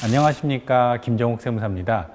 안녕하십니까. 김정욱 세무사입니다.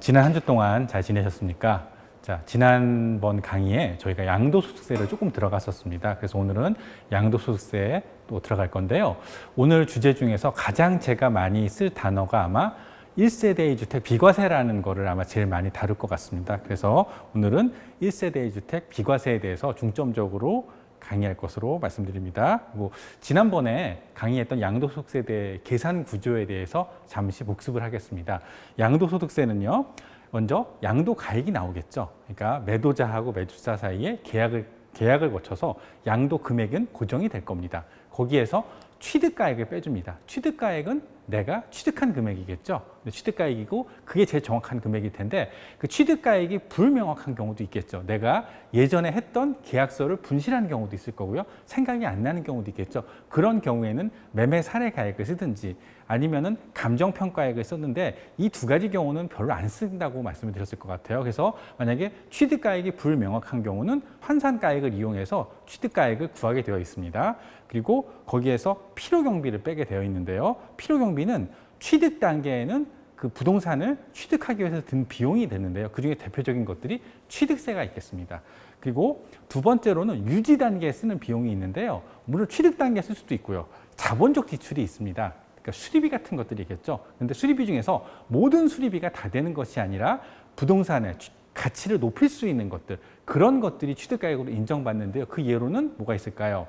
지난 한 주 동안 잘 지내셨습니까? 자, 지난번 강의에 저희가 양도소득세를 조금 들어갔었습니다. 그래서 오늘은 양도소득세에 또 들어갈 건데요. 오늘 주제 중에서 가장 제가 많이 쓸 단어가 아마 1세대 1주택 비과세라는 거를 아마 제일 많이 다룰 것 같습니다. 그래서 오늘은 1세대 1주택 비과세에 대해서 중점적으로 강의할 것으로 말씀드립니다. 그리고 지난번에 강의했던 양도소득세에 대해 계산 구조에 대해서 잠시 복습을 하겠습니다. 양도소득세는요, 먼저 양도가액이 나오겠죠. 그러니까 매도자하고 매수자 사이에 계약을 거쳐서 양도 금액은 고정이 될 겁니다. 거기에서 취득가액을 빼줍니다. 취득가액은 내가 취득한 금액이겠죠. 취득가액이고 그게 제일 정확한 금액일 텐데 그 취득가액이 불명확한 경우도 있겠죠. 내가 예전에 했던 계약서를 분실한 경우도 있을 거고요. 생각이 안 나는 경우도 있겠죠. 그런 경우에는 매매 사례가액을 쓰든지 아니면은 감정평가액을 썼는데 이 두 가지 경우는 별로 안 쓴다고 말씀을 드렸을 것 같아요. 그래서 만약에 취득가액이 불명확한 경우는 환산가액을 이용해서 취득가액을 구하게 되어 있습니다. 그리고 거기에서 필요경비를 빼게 되어 있는데요. 필요경비는 취득 단계에는 그 부동산을 취득하기 위해서 든 비용이 되는데요. 그중에 대표적인 것들이 취득세가 있겠습니다. 그리고 두 번째로는 유지 단계에 쓰는 비용이 있는데요. 물론 취득 단계에 쓸 수도 있고요. 자본적 지출이 있습니다. 그러니까 수리비 같은 것들이 있겠죠. 그런데 수리비 중에서 모든 수리비가 다 되는 것이 아니라 부동산의 가치를 높일 수 있는 것들, 그런 것들이 취득가액으로 인정받는데요. 그 예로는 뭐가 있을까요?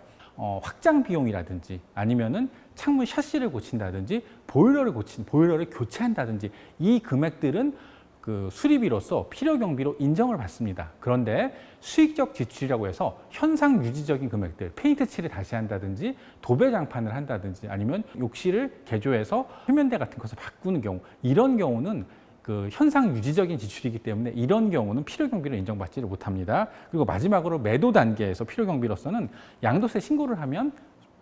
확장 비용이라든지 아니면은 창문 샤시를 고친다든지 보일러를 교체한다든지 이 금액들은 그 수리비로서 필요경비로 인정을 받습니다. 그런데 수익적 지출이라고 해서 현상 유지적인 금액들, 페인트 칠을 다시 한다든지 도배 장판을 한다든지 아니면 욕실을 개조해서 세면대 같은 것을 바꾸는 경우, 이런 경우는 그 현상 유지적인 지출이기 때문에 이런 경우는 필요경비를 인정받지를 못합니다. 그리고 마지막으로 매도 단계에서 필요경비로서는 양도세 신고를 하면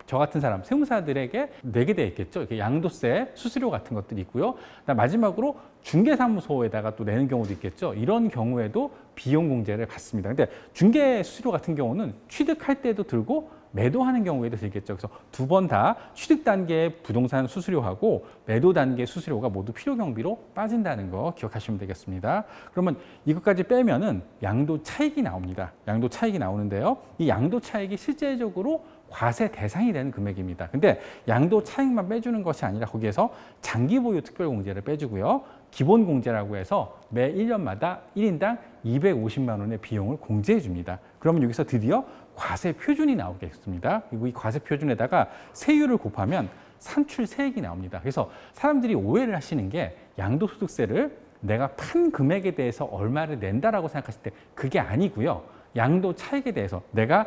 저 같은 사람, 세무사들에게 내게 되어 있겠죠. 이렇게 양도세, 수수료 같은 것들이 있고요. 마지막으로 중개사무소에다가 또 내는 경우도 있겠죠. 이런 경우에도 비용 공제를 받습니다. 근데 중개 수수료 같은 경우는 취득할 때도 들고 매도하는 경우에도 들겠죠. 그래서 두 번 다 취득 단계의 부동산 수수료하고 매도 단계 수수료가 모두 필요경비로 빠진다는 거 기억하시면 되겠습니다. 그러면 이것까지 빼면은 양도 차익이 나옵니다. 양도 차익이 나오는데요. 이 양도 차익이 실제적으로 과세 대상이 되는 금액입니다. 근데 양도 차익만 빼주는 것이 아니라 거기에서 장기 보유 특별 공제를 빼주고요. 기본 공제라고 해서 매 1년마다 1인당 250만 원의 비용을 공제해 줍니다. 그러면 여기서 드디어 과세 표준이 나오겠습니다. 그리고 이 과세 표준에다가 세율을 곱하면 산출세액이 나옵니다. 그래서 사람들이 오해를 하시는 게 양도소득세를 내가 판 금액에 대해서 얼마를 낸다라고 생각하실 때 그게 아니고요. 양도 차익에 대해서 내가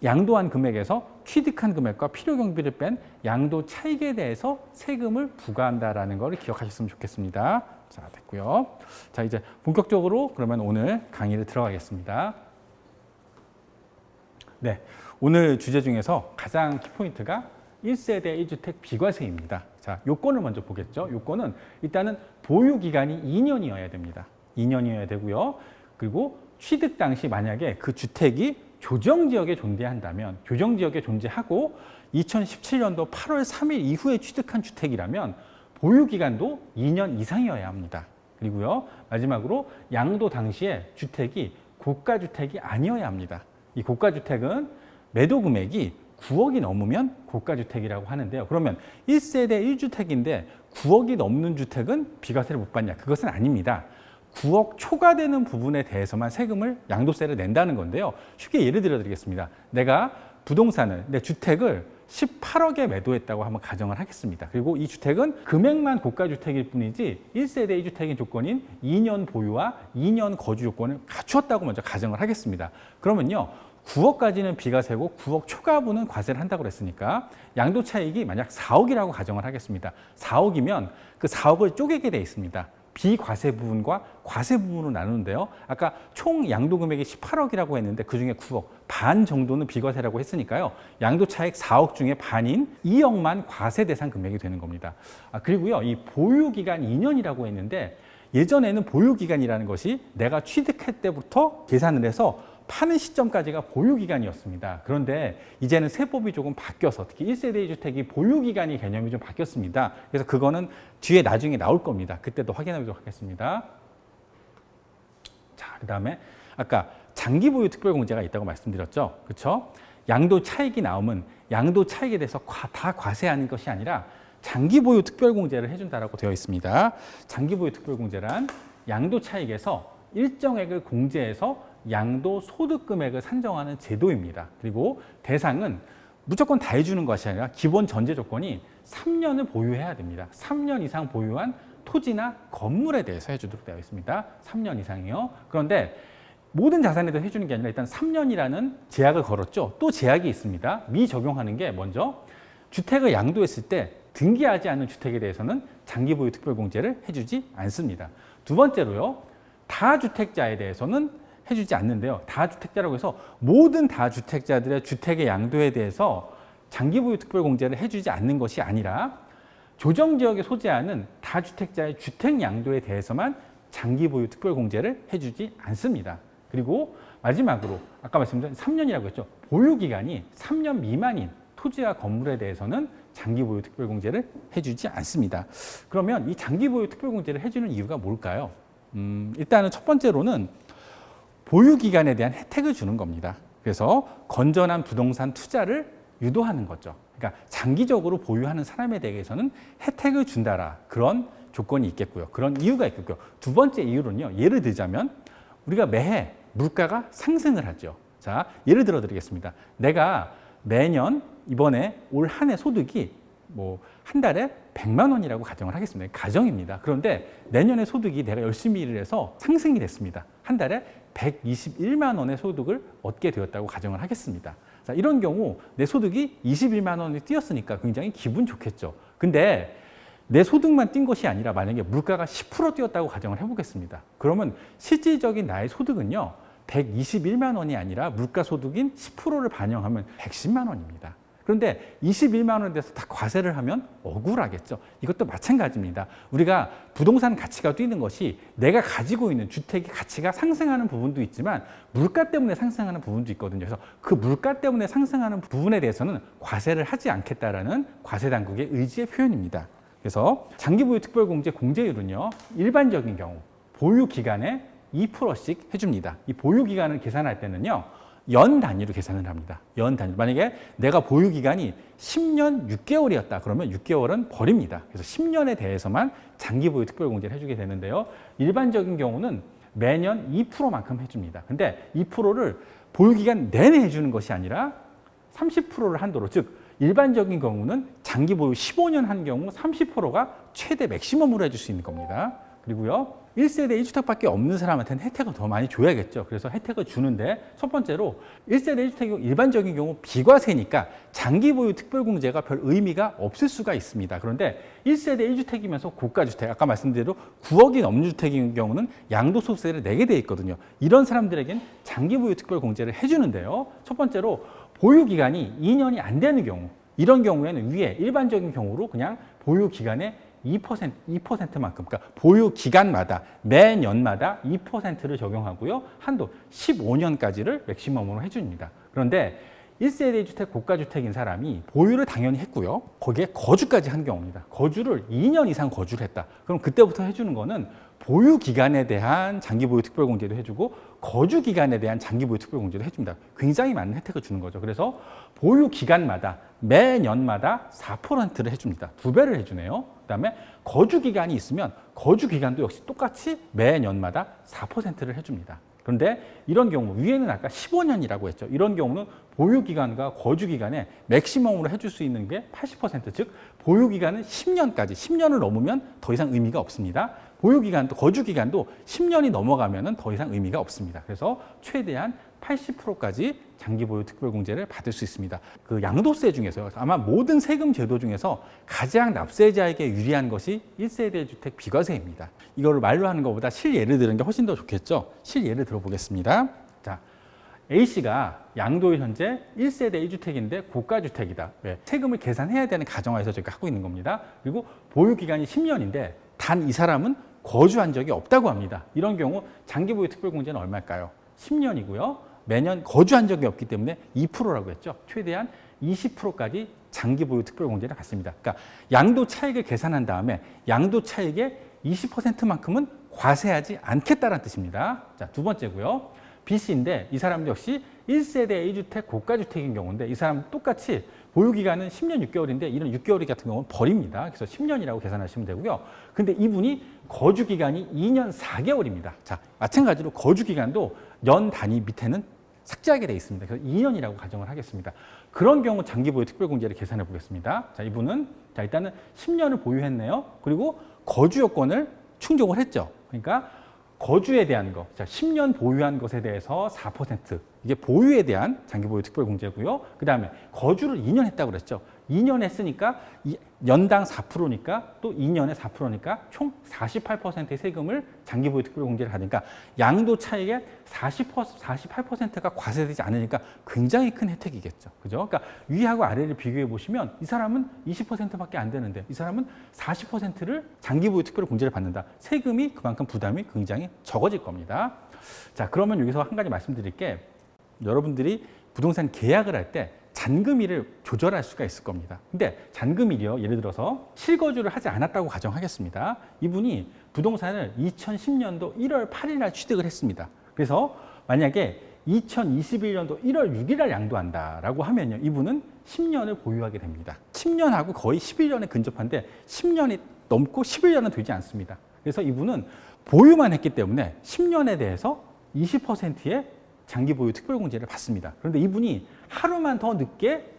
양도한 금액에서 취득한 금액과 필요경비를 뺀 양도 차익에 대해서 세금을 부과한다라는 걸 기억하셨으면 좋겠습니다. 자, 됐고요. 자, 이제 본격적으로 그러면 오늘 강의를 들어가겠습니다. 네, 오늘 주제 중에서 가장 키포인트가 1세대 1주택 비과세입니다. 자, 요건을 먼저 보겠죠. 요건은 일단은 보유 기간이 2년이어야 됩니다. 2년이어야 되고요. 그리고 취득 당시 만약에 그 주택이 조정지역에 존재한다면, 조정지역에 존재하고 2017년도 8월 3일 이후에 취득한 주택이라면 보유기간도 2년 이상이어야 합니다. 그리고요, 마지막으로 양도 당시에 주택이 고가주택이 아니어야 합니다. 이 고가주택은 매도 금액이 9억이 넘으면 고가주택이라고 하는데요. 그러면 1세대 1주택인데 9억이 넘는 주택은 비과세를 못 받냐? 그것은 아닙니다. 9억 초과되는 부분에 대해서만 양도세를 낸다는 건데요. 쉽게 예를 들어 드리겠습니다. 내가 부동산을, 내 주택을 18억에 매도했다고 한번 가정을 하겠습니다. 그리고 이 주택은 금액만 고가주택일 뿐이지 1세대 1주택인 조건인 2년 보유와 2년 거주 조건을 갖추었다고 먼저 가정을 하겠습니다. 그러면요, 9억까지는 비과세고 9억 초과분은 과세를 한다고 그랬으니까 양도 차익이 만약 4억이라고 가정을 하겠습니다. 4억이면 그 4억을 쪼개게 돼 있습니다. 비과세 부분과 과세 부분으로 나누는데요. 아까 총 양도 금액이 18억이라고 했는데 그중에 9억, 반 정도는 비과세라고 했으니까요. 양도 차익 4억 중에 반인 2억만 과세 대상 금액이 되는 겁니다. 그리고요, 이 보유 기간 2년이라고 했는데 예전에는 보유 기간이라는 것이 내가 취득할 때부터 계산을 해서 파는 시점까지가 보유기간이었습니다. 그런데 이제는 세법이 조금 바뀌어서 특히 1세대 1주택이 보유기간이 개념이 좀 바뀌었습니다. 그래서 그거는 뒤에 나중에 나올 겁니다. 그때도 확인해 보도록 하겠습니다. 자, 그 다음에 아까 장기 보유 특별공제가 있다고 말씀드렸죠. 그렇죠? 양도 차익이 나오면 양도 차익에 대해서 다 과세하는 것이 아니라 장기 보유 특별공제를 해준다라고 되어 있습니다. 장기 보유 특별공제란 양도 차익에서 일정액을 공제해서 양도 소득 금액을 산정하는 제도입니다. 그리고 대상은 무조건 다 해주는 것이 아니라 기본 전제 조건이 3년을 보유해야 됩니다. 3년 이상 보유한 토지나 건물에 대해서 해주도록 되어 있습니다. 3년 이상이요. 그런데 모든 자산에 대해서 해주는 게 아니라 일단 3년이라는 제약을 걸었죠. 또 제약이 있습니다. 미적용하는 게 먼저 주택을 양도했을 때 등기하지 않은 주택에 대해서는 장기 보유 특별공제를 해주지 않습니다. 두 번째로요. 다주택자에 대해서는 해주지 않는데요. 다주택자라고 해서 모든 다주택자들의 주택의 양도에 대해서 장기 보유 특별공제를 해주지 않는 것이 아니라 조정지역에 소재하는 다주택자의 주택 양도에 대해서만 장기 보유 특별공제를 해주지 않습니다. 그리고 마지막으로 아까 말씀드린 3년이라고 했죠. 보유기간이 3년 미만인 토지와 건물에 대해서는 장기 보유 특별공제를 해주지 않습니다. 그러면 이 장기 보유 특별공제를 해주는 이유가 뭘까요? 일단은 첫 번째로는 보유기간에 대한 혜택을 주는 겁니다. 그래서 건전한 부동산 투자를 유도하는 거죠. 그러니까 장기적으로 보유하는 사람에 대해서는 혜택을 준다라 그런 조건이 있겠고요. 그런 이유가 있겠고요. 두 번째 이유는요. 예를 들자면 우리가 매해 물가가 상승을 하죠. 자, 예를 들어 드리겠습니다. 내가 매년 이번에 올 한 해 소득이 뭐 한 달에 100만 원이라고 가정을 하겠습니다. 가정입니다. 그런데 내년에 소득이 내가 열심히 일을 해서 상승이 됐습니다. 한 달에 121만 원의 소득을 얻게 되었다고 가정을 하겠습니다. 자, 이런 경우 내 소득이 21만 원이 뛰었으니까 굉장히 기분 좋겠죠. 근데 내 소득만 뛴 것이 아니라 만약에 물가가 10% 뛰었다고 가정을 해보겠습니다. 그러면 실질적인 나의 소득은요. 121만 원이 아니라 물가 소득인 10%를 반영하면 110만 원입니다. 그런데 21만 원에 대해서 다 과세를 하면 억울하겠죠. 이것도 마찬가지입니다. 우리가 부동산 가치가 뛰는 것이 내가 가지고 있는 주택의 가치가 상승하는 부분도 있지만 물가 때문에 상승하는 부분도 있거든요. 그래서 그 물가 때문에 상승하는 부분에 대해서는 과세를 하지 않겠다라는 과세 당국의 의지의 표현입니다. 그래서 장기보유 특별공제 공제율은요. 일반적인 경우 보유기간에 2%씩 해줍니다. 이 보유기간을 계산할 때는요. 연 단위로 계산을 합니다. 연 단위. 만약에 내가 보유기간이 10년 6개월이었다. 그러면 6개월은 버립니다. 그래서 10년에 대해서만 장기보유 특별공제를 해주게 되는데요. 일반적인 경우는 매년 2%만큼 해줍니다. 근데 2%를 보유기간 내내 해주는 것이 아니라 30%를 한도로, 즉 일반적인 경우는 장기보유 15년 한 경우 30%가 최대 맥시멈으로 해줄 수 있는 겁니다. 그리고요. 1세대 1주택밖에 없는 사람한테는 혜택을 더 많이 줘야겠죠. 그래서 혜택을 주는데 첫 번째로 1세대 1주택이 일반적인 경우 비과세니까 장기보유 특별공제가 별 의미가 없을 수가 있습니다. 그런데 1세대 1주택이면서 고가주택, 아까 말씀드린 대로 9억이 넘는 주택인 경우는 양도소득세를 내게 돼 있거든요. 이런 사람들에겐 장기보유 특별공제를 해주는데요. 첫 번째로 보유기간이 2년이 안 되는 경우, 이런 경우에는 위에 일반적인 경우로 그냥 보유기간에 2%만큼, 그러니까 보유 기간마다 매년마다 2%를 적용하고요. 한도 15년까지를 맥시멈으로 해줍니다. 그런데 1세대 주택 고가주택인 사람이 보유를 당연히 했고요. 거기에 거주까지 한 경우입니다. 거주를 2년 이상 거주를 했다. 그럼 그때부터 해주는 거는 보유 기간에 대한 장기보유 특별공제도 해주고 거주 기간에 대한 장기보유 특별공제도 해줍니다. 굉장히 많은 혜택을 주는 거죠. 그래서 보유 기간마다 매년마다 4%를 해줍니다. 2배를 해주네요. 그다음에 거주 기간이 있으면 거주 기간도 역시 똑같이 매년마다 4%를 해줍니다. 그런데 이런 경우 위에는 아까 15년이라고 했죠. 이런 경우는 보유기간과 거주기간에 맥시멈으로 해줄 수 있는 게 80%, 즉 보유기간은 10년까지, 10년을 넘으면 더 이상 의미가 없습니다. 보유기간도 거주기간도 10년이 넘어가면 더 이상 의미가 없습니다. 그래서 최대한 80%까지 장기보유 특별공제를 받을 수 있습니다. 그 양도세 중에서 아마 모든 세금 제도 중에서 가장 납세자에게 유리한 것이 1세대 주택 비과세입니다. 이거를 말로 하는 것보다 실예를 들은 게 훨씬 더 좋겠죠. 실예를 들어보겠습니다. 자, A씨가 양도일 현재 1세대 1주택인데 고가주택이다. 왜? 세금을 계산해야 되는 가정하에서 저희가 하고 있는 겁니다. 그리고 보유기간이 10년인데 단 이 사람은 거주한 적이 없다고 합니다. 이런 경우 장기보유 특별공제는 얼마일까요? 10년이고요. 매년 거주한 적이 없기 때문에 2%라고 했죠. 최대한 20%까지 장기 보유 특별공제를 받습니다. 그러니까 양도 차익을 계산한 다음에 양도 차익의 20%만큼은 과세하지 않겠다는 뜻입니다. 자, 두 번째고요. B씨인데 이 사람 역시 1세대 A주택 고가주택인 경우인데 이 사람 똑같이 보유기간은 10년 6개월인데 이런 6개월 같은 경우는 버립니다. 그래서 10년이라고 계산하시면 되고요. 근데 이분이 거주기간이 2년 4개월입니다. 자, 마찬가지로 거주기간도 연 단위 밑에는 삭제하게 되어 있습니다. 그래서 2년이라고 가정을 하겠습니다. 그런 경우 장기보유 특별공제를 계산해 보겠습니다. 자, 이분은 자, 일단은 10년을 보유했네요. 그리고 거주 요건을 충족을 했죠. 그러니까 거주에 대한 거, 자, 10년 보유한 것에 대해서 4%, 이게 보유에 대한 장기보유 특별공제고요. 그 다음에 거주를 2년 했다고 그랬죠. 2년 했으니까 연당 4%니까 또 2년에 4%니까 총 48%의 세금을 장기보유 특별공제를 받으니까 양도 차익의 48%가 과세되지 않으니까 굉장히 큰 혜택이겠죠. 그죠? 그러니까 위하고 아래를 비교해 보시면 이 사람은 20%밖에 안 되는데 이 사람은 40%를 장기보유 특별공제를 받는다. 세금이 그만큼 부담이 굉장히 적어질 겁니다. 자, 그러면 여기서 한 가지 말씀드릴 게 여러분들이 부동산 계약을 할 때 잔금일을 조절할 수가 있을 겁니다. 근데 잔금일이요, 예를 들어서 실거주를 하지 않았다고 가정하겠습니다. 이분이 부동산을 2010년도 1월 8일 날 취득을 했습니다. 그래서 만약에 2021년도 1월 6일 날 양도한다라고 하면요, 이분은 10년을 보유하게 됩니다. 10년하고 거의 11년에 근접한데 10년이 넘고 11년은 되지 않습니다. 그래서 이분은 보유만 했기 때문에 10년에 대해서 20%의 장기 보유 특별공제를 받습니다. 그런데 이분이 하루만 더 늦게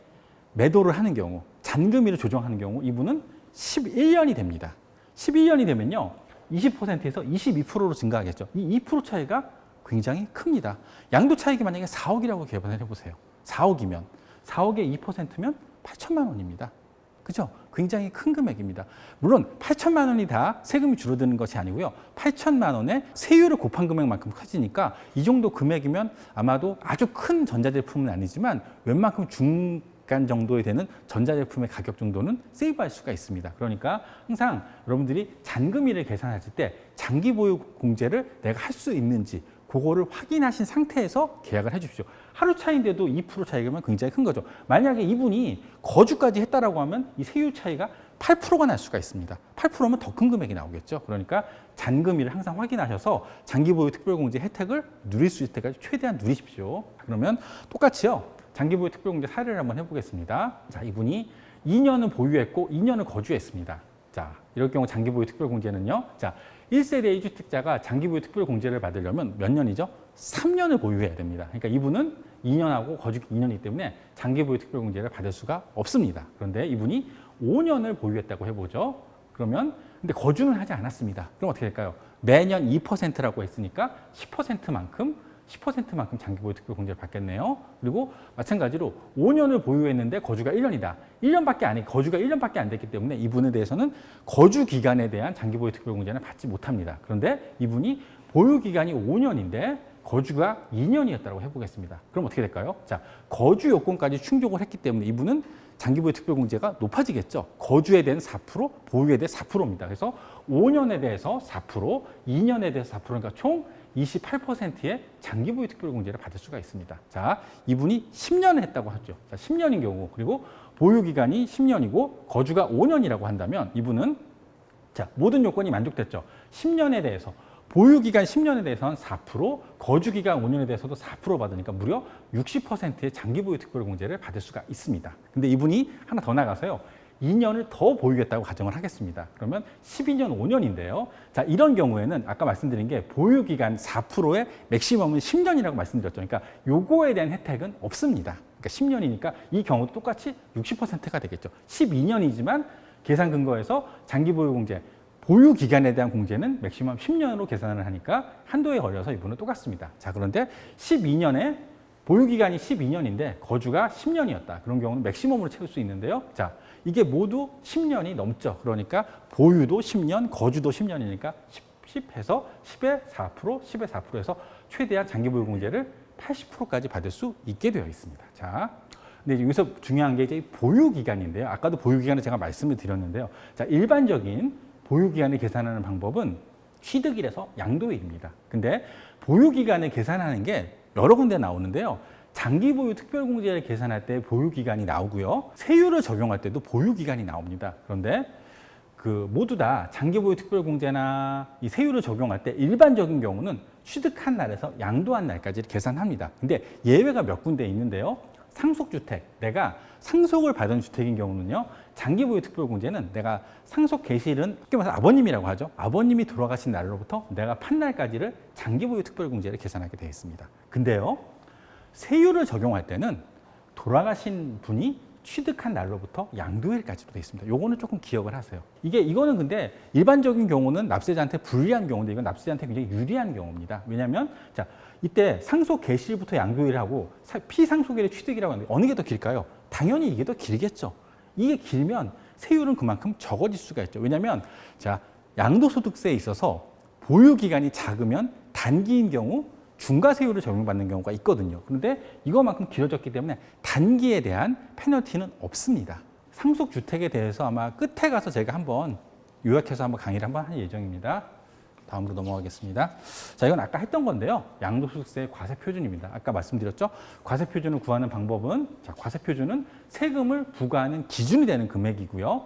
매도를 하는 경우, 잔금일을 조정하는 경우 이분은 11년이 됩니다. 11년이 되면요, 20%에서 22%로 증가하겠죠. 이 2% 차이가 굉장히 큽니다. 양도 차익이 만약에 4억이라고 계산을 해보세요. 4억이면 4억의 2%면 8천만 원입니다. 그죠? 굉장히 큰 금액입니다. 물론 8천만 원이 다 세금이 줄어드는 것이 아니고요. 8천만 원에 세율을 곱한 금액만큼 커지니까 이 정도 금액이면 아마도 아주 큰 전자제품은 아니지만 웬만큼 중간 정도에 되는 전자제품의 가격 정도는 세이브할 수가 있습니다. 그러니까 항상 여러분들이 잔금일을 계산하실 때 장기 보유 공제를 내가 할 수 있는지 그거를 확인하신 상태에서 계약을 해 주십시오. 하루 차이인데도 2% 차이면 굉장히 큰 거죠. 만약에 이분이 거주까지 했다라고 하면 이 세율 차이가 8%가 날 수가 있습니다. 8%면 더 큰 금액이 나오겠죠. 그러니까 잔금일을 항상 확인하셔서 장기보유 특별공제 혜택을 누릴 수 있을 때까지 최대한 누리십시오. 그러면 똑같이요, 장기보유 특별공제 사례를 한번 해보겠습니다. 자, 이분이 2년은 보유했고 2년은 거주했습니다. 자, 이럴 경우 장기보유 특별공제는요. 자, 1세대 1주택자가 장기보유 특별공제를 받으려면 몇 년이죠? 3년을 보유해야 됩니다. 그러니까 이분은 2년하고 거주기 2년이기 때문에 장기보유 특별공제를 받을 수가 없습니다. 그런데 이분이 5년을 보유했다고 해보죠. 그러면 근데 거주는 하지 않았습니다. 그럼 어떻게 될까요? 매년 2%라고 했으니까 10%만큼 장기보유 특별공제를 받겠네요. 그리고 마찬가지로 5년을 보유했는데 거주가 1년이다. 거주가 1년밖에 안 됐기 때문에 이분에 대해서는 거주 기간에 대한 장기보유 특별공제는 받지 못합니다. 그런데 이분이 보유 기간이 5년인데 거주가 2년이었다고 해보겠습니다. 그럼 어떻게 될까요? 자, 거주 요건까지 충족을 했기 때문에 이분은 장기보유 특별공제가 높아지겠죠. 거주에 대한 4%, 보유에 대한 4%입니다. 그래서 5년에 대해서 4%, 2년에 대해서 4%니까 총 28%의 장기보유 특별공제를 받을 수가 있습니다. 자, 이분이 10년을 했다고 하죠. 자, 10년인 경우, 그리고 보유기간이 10년이고 거주가 5년이라고 한다면 이분은 자, 모든 요건이 만족됐죠. 10년에 대해서 보유기간 10년에 대해서는 4%, 거주기간 5년에 대해서도 4% 받으니까 무려 60%의 장기보유 특별공제를 받을 수가 있습니다. 근데 이분이 하나 더 나가서요, 2년을 더 보유했다고 가정을 하겠습니다. 그러면 12년 5년인데요. 자, 이런 경우에는 아까 말씀드린 게 보유기간 4%의 맥시멈은 10년이라고 말씀드렸죠. 그러니까 요거에 대한 혜택은 없습니다. 그러니까 10년이니까 이 경우도 똑같이 60%가 되겠죠. 12년이지만 계산 근거에서 장기보유 공제, 보유 기간에 대한 공제는 맥시멈 10년으로 계산을 하니까 한도에 걸려서 이분은 똑같습니다. 자, 그런데 12년에 보유 기간이 12년인데 거주가 10년이었다. 그런 경우는 맥시멈으로 채울 수 있는데요. 자, 이게 모두 10년이 넘죠. 그러니까 보유도 10년, 거주도 10년이니까 10 해서 10에 4%, 10에 4%에서 최대한 장기보유 공제를 80%까지 받을 수 있게 되어 있습니다. 자, 근데 여기서 중요한 게 이제 보유 기간인데요. 아까도 보유 기간을 제가 말씀을 드렸는데요. 자, 일반적인 보유 기간을 계산하는 방법은 취득일에서 양도일입니다. 근데 보유 기간을 계산하는 게 여러 군데 나오는데요. 장기 보유 특별공제를 계산할 때 보유 기간이 나오고요. 세율을 적용할 때도 보유 기간이 나옵니다. 그런데 모두 다 장기 보유 특별공제나 이 세율을 적용할 때 일반적인 경우는 취득한 날에서 양도한 날까지 계산합니다. 근데 예외가 몇 군데 있는데요. 상속주택, 내가 상속을 받은 주택인 경우는요, 장기 보유 특별공제는 내가 상속 개시일은 쉽게 말해서 아버님이라고 하죠. 아버님이 돌아가신 날로부터 내가 판 날까지를 장기 보유 특별공제를 계산하게 되어 있습니다. 근데요, 세율을 적용할 때는 돌아가신 분이 취득한 날로부터 양도일까지도 되어 있습니다. 요거는 조금 기억을 하세요. 이거는 근데 일반적인 경우는 납세자한테 불리한 경우인데 이건 납세자한테 굉장히 유리한 경우입니다. 왜냐하면 자, 이때 상속 개시일부터 양도일하고 피상속일의 취득이라고 하는데 어느 게 더 길까요? 당연히 이게 더 길겠죠. 이게 길면 세율은 그만큼 적어질 수가 있죠. 왜냐하면 자, 양도소득세에 있어서 보유 기간이 작으면 단기인 경우 중과세율을 적용받는 경우가 있거든요. 그런데 이거만큼 길어졌기 때문에 단기에 대한 페널티는 없습니다. 상속주택에 대해서 아마 끝에 가서 제가 한번 요약해서 한번 강의를 한번 할 예정입니다. 다음으로 넘어가겠습니다. 자, 이건 아까 했던 건데요. 양도소득세의 과세표준입니다. 아까 말씀드렸죠. 과세표준을 구하는 방법은 자, 과세표준은 세금을 부과하는 기준이 되는 금액이고요.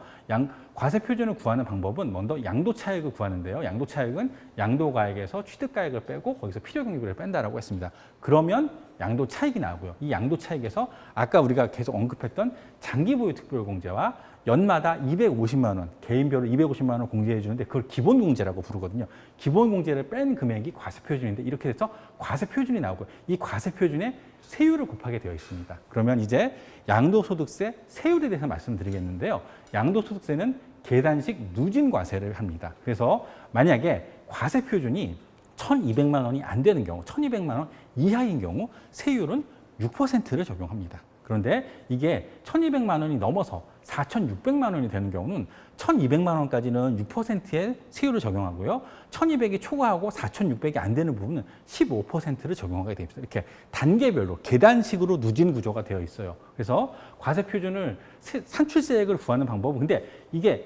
과세표준을 구하는 방법은 먼저 양도차익을 구하는데요. 양도차익은 양도가액에서 취득가액을 빼고 거기서 필요경비를 뺀다라고 했습니다. 그러면 양도차익이 나오고요. 이 양도차익에서 아까 우리가 계속 언급했던 장기보유 특별공제와 연마다 250만 원, 개인별로 250만 원 공제해 주는데 그걸 기본공제라고 부르거든요. 기본공제를 뺀 금액이 과세표준인데 이렇게 해서 과세표준이 나오고 이 과세표준에 세율을 곱하게 되어 있습니다. 그러면 이제 양도소득세 세율에 대해서 말씀드리겠는데요. 양도소득세는 계단식 누진과세를 합니다. 그래서 만약에 과세표준이 1,200만 원이 안 되는 경우, 1,200만 원 이하인 경우 세율은 6%를 적용합니다. 그런데 이게 1,200만 원이 넘어서 4,600만 원이 되는 경우는 1,200만 원까지는 6%의 세율을 적용하고요. 1,200이 초과하고 4,600이 안 되는 부분은 15%를 적용하게 됩니다. 이렇게 단계별로 계단식으로 누진 구조가 되어 있어요. 그래서 과세표준을 산출세액을 구하는 방법은 근데 이게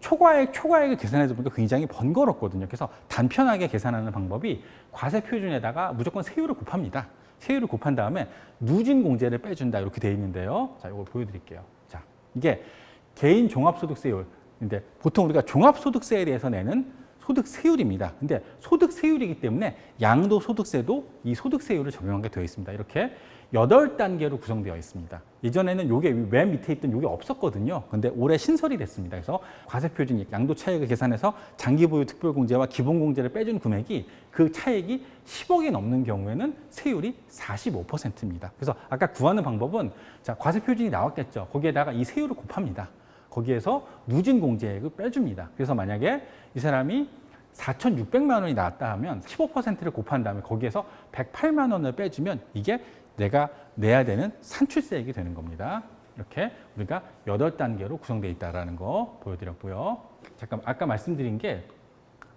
초과액을 계산해서 보니까 굉장히 번거롭거든요. 그래서 단편하게 계산하는 방법이 과세표준에다가 무조건 세율을 곱합니다. 세율을 곱한 다음에 누진 공제를 빼준다 이렇게 되어 있는데요. 자, 이걸 보여드릴게요. 자, 이게 개인 종합소득세율인데 보통 우리가 종합소득세에 대해서 내는 소득세율입니다. 근데 소득세율이기 때문에 양도소득세도 이 소득세율을 적용하게 되어 있습니다. 이렇게 8단계로 구성되어 있습니다. 예전에는 요게 맨 밑에 있던 요게 없었거든요. 근데 올해 신설이 됐습니다. 그래서 과세표준 양도 차익을 계산해서 장기보유 특별공제와 기본공제를 빼준 금액이 그 차익이 10억이 넘는 경우에는 세율이 45%입니다. 그래서 아까 구하는 방법은 자, 과세표준이 나왔겠죠. 거기에다가 이 세율을 곱합니다. 거기에서 누진공제액을 빼줍니다. 그래서 만약에 이 사람이 4,600만 원이 나왔다 하면 15%를 곱한 다음에 거기에서 108만 원을 빼주면 이게 내가 내야 되는 산출세액이 되는 겁니다. 이렇게 우리가 8단계로 구성되어 있다는 거 보여드렸고요. 잠깐 아까 말씀드린 게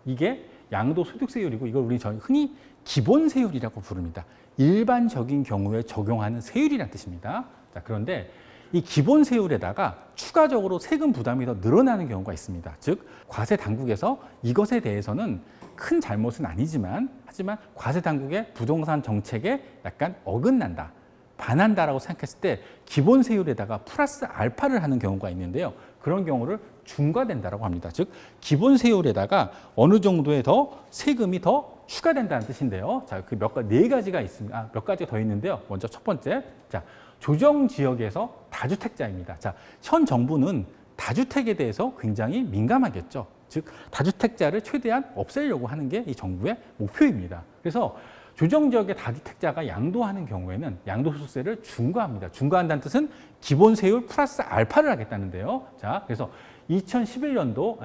이게 양도소득세율이고 이걸 우리 흔히 기본세율이라고 부릅니다. 일반적인 경우에 적용하는 세율이라는 뜻입니다. 자, 그런데 이 기본세율에다가 추가적으로 세금 부담이 더 늘어나는 경우가 있습니다. 즉 과세 당국에서 이것에 대해서는 큰 잘못은 아니지만 하지만 과세 당국의 부동산 정책에 약간 어긋난다, 반한다라고 생각했을 때 기본세율에다가 플러스 알파를 하는 경우가 있는데요. 그런 경우를 중과된다라고 합니다. 즉 기본세율에다가 어느 정도의 더 세금이 더 추가된다는 뜻인데요. 자, 네 가지가 있습니다. 몇 가지가 더 있는데요. 먼저 첫 번째, 자, 조정 지역에서 다주택자입니다. 자, 현 정부는 다주택에 대해서 굉장히 민감하겠죠. 즉 다주택자를 최대한 없애려고 하는 게 이 정부의 목표입니다. 그래서 조정 지역의 다주택자가 양도하는 경우에는 양도소득세를 중과합니다. 중과한다는 뜻은 기본세율 플러스 알파를 하겠다는데요. 자, 그래서 2021년도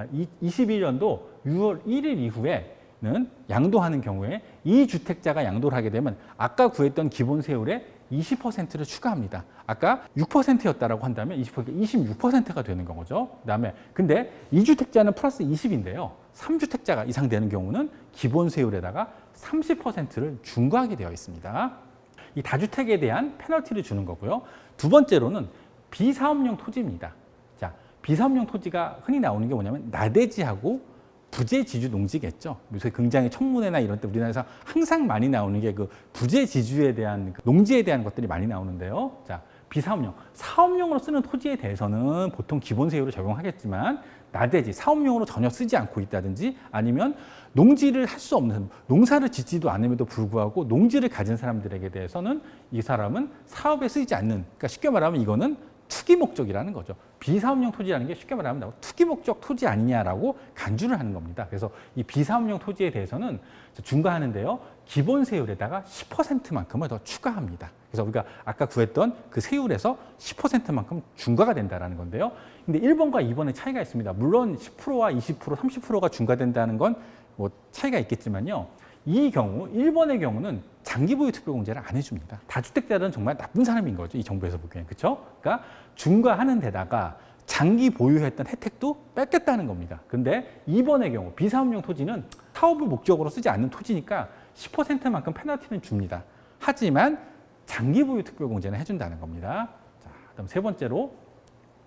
6월 1일 이후에는 양도하는 경우에 이 주택자가 양도를 하게 되면 아까 구했던 기본세율의 20%를 추가합니다. 아까 6%였다라고 한다면 26%가 되는 거죠. 그다음에 근데 2주택자는 플러스 20인데요. 3주택자가 이상 되는 경우는 기본세율에다가 30%를 중과하게 되어 있습니다. 이 다주택에 대한 페널티를 주는 거고요. 두 번째로는 비사업용 토지입니다. 자, 비사업용 토지가 흔히 나오는 게 뭐냐면 나대지하고 부재지주 농지겠죠. 요새 굉장히 청문회나 이런 때 우리나라에서 항상 많이 나오는 게 그 부재지주에 대한 농지에 대한 것들이 많이 나오는데요. 자, 비사업용, 사업용으로 쓰는 토지에 대해서는 보통 기본세율을 적용하겠지만 나대지, 사업용으로 전혀 쓰지 않고 있다든지 아니면 농지를 할 수 없는, 농사를 짓지도 않음에도 불구하고 농지를 가진 사람들에게 대해서는 이 사람은 사업에 쓰이지 않는, 그러니까 쉽게 말하면 이거는 투기 목적이라는 거죠. 비사업용 토지라는 게 쉽게 말하면 투기 목적 토지 아니냐라고 간주를 하는 겁니다. 그래서 이 비사업용 토지에 대해서는 중과하는데요. 기본 세율에다가 10%만큼을 더 추가합니다. 그래서 우리가 아까 구했던 그 세율에서 10%만큼 중과가 된다는 건데요. 근데 1번과 2번의 차이가 있습니다. 물론 10%와 20%, 30%가 중과된다는 건 뭐 차이가 있겠지만요. 이 경우 1번의 경우는 장기 보유 특별공제를 안 해줍니다. 다주택자들은 정말 나쁜 사람인 거죠. 이 정부에서 보기에는. 그렇죠? 그러니까 중과하는 데다가 장기 보유했던 혜택도 뺏겠다는 겁니다. 근데 2번의 경우 비사업용 토지는 사업을 목적으로 쓰지 않는 토지니까 10%만큼 페널티는 줍니다. 하지만 장기 보유 특별공제는 해준다는 겁니다. 자, 그다음 세 번째로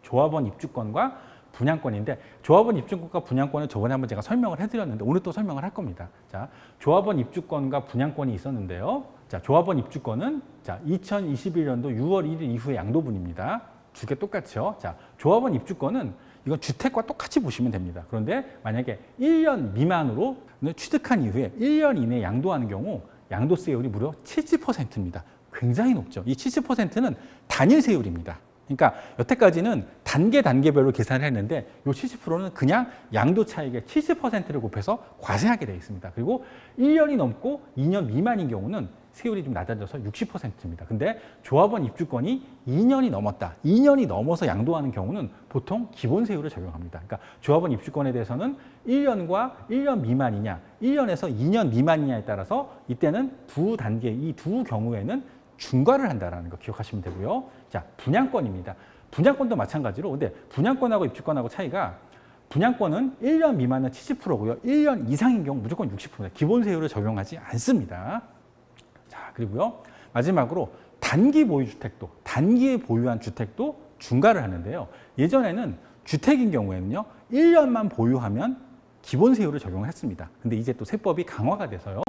조합원 입주권과 분양권인데 조합원 입주권과 분양권은 저번에 한번 제가 설명을 해드렸는데 오늘 또 설명을 할 겁니다. 자, 조합원 입주권과 분양권이 있었는데요. 자, 조합원 입주권은 자 2021년도 6월 1일 이후의 양도분입니다. 두 개 똑같죠. 자, 조합원 입주권은 이건 주택과 똑같이 보시면 됩니다. 그런데 만약에 1년 미만으로 취득한 이후에 1년 이내에 양도하는 경우 양도세율이 무려 70%입니다. 굉장히 높죠. 이 70%는 단일세율입니다. 그러니까 여태까지는 단계별로 계산을 했는데 이 70%는 그냥 양도 차익의 70%를 곱해서 과세하게 되어 있습니다. 그리고 1년이 넘고 2년 미만인 경우는 세율이 좀 낮아져서 60%입니다. 근데 조합원 입주권이 2년이 넘었다. 2년이 넘어서 양도하는 경우는 보통 기본세율을 적용합니다. 그러니까 조합원 입주권에 대해서는 1년과 1년 미만이냐, 1년에서 2년 미만이냐에 따라서 이때는 두 단계, 이 두 경우에는 중과를 한다는 거 기억하시면 되고요. 자, 분양권입니다. 분양권도 마찬가지로 근데 분양권하고 입주권하고 차이가 분양권은 1년 미만은 70%고요. 1년 이상인 경우 무조건 60%입니다. 기본세율을 적용하지 않습니다. 자, 그리고요. 마지막으로 단기 보유주택도, 단기에 보유한 주택도 중과를 하는데요. 예전에는 주택인 경우에는요. 1년만 보유하면 기본세율을 적용을 했습니다. 근데 이제 또 세법이 강화가 돼서요.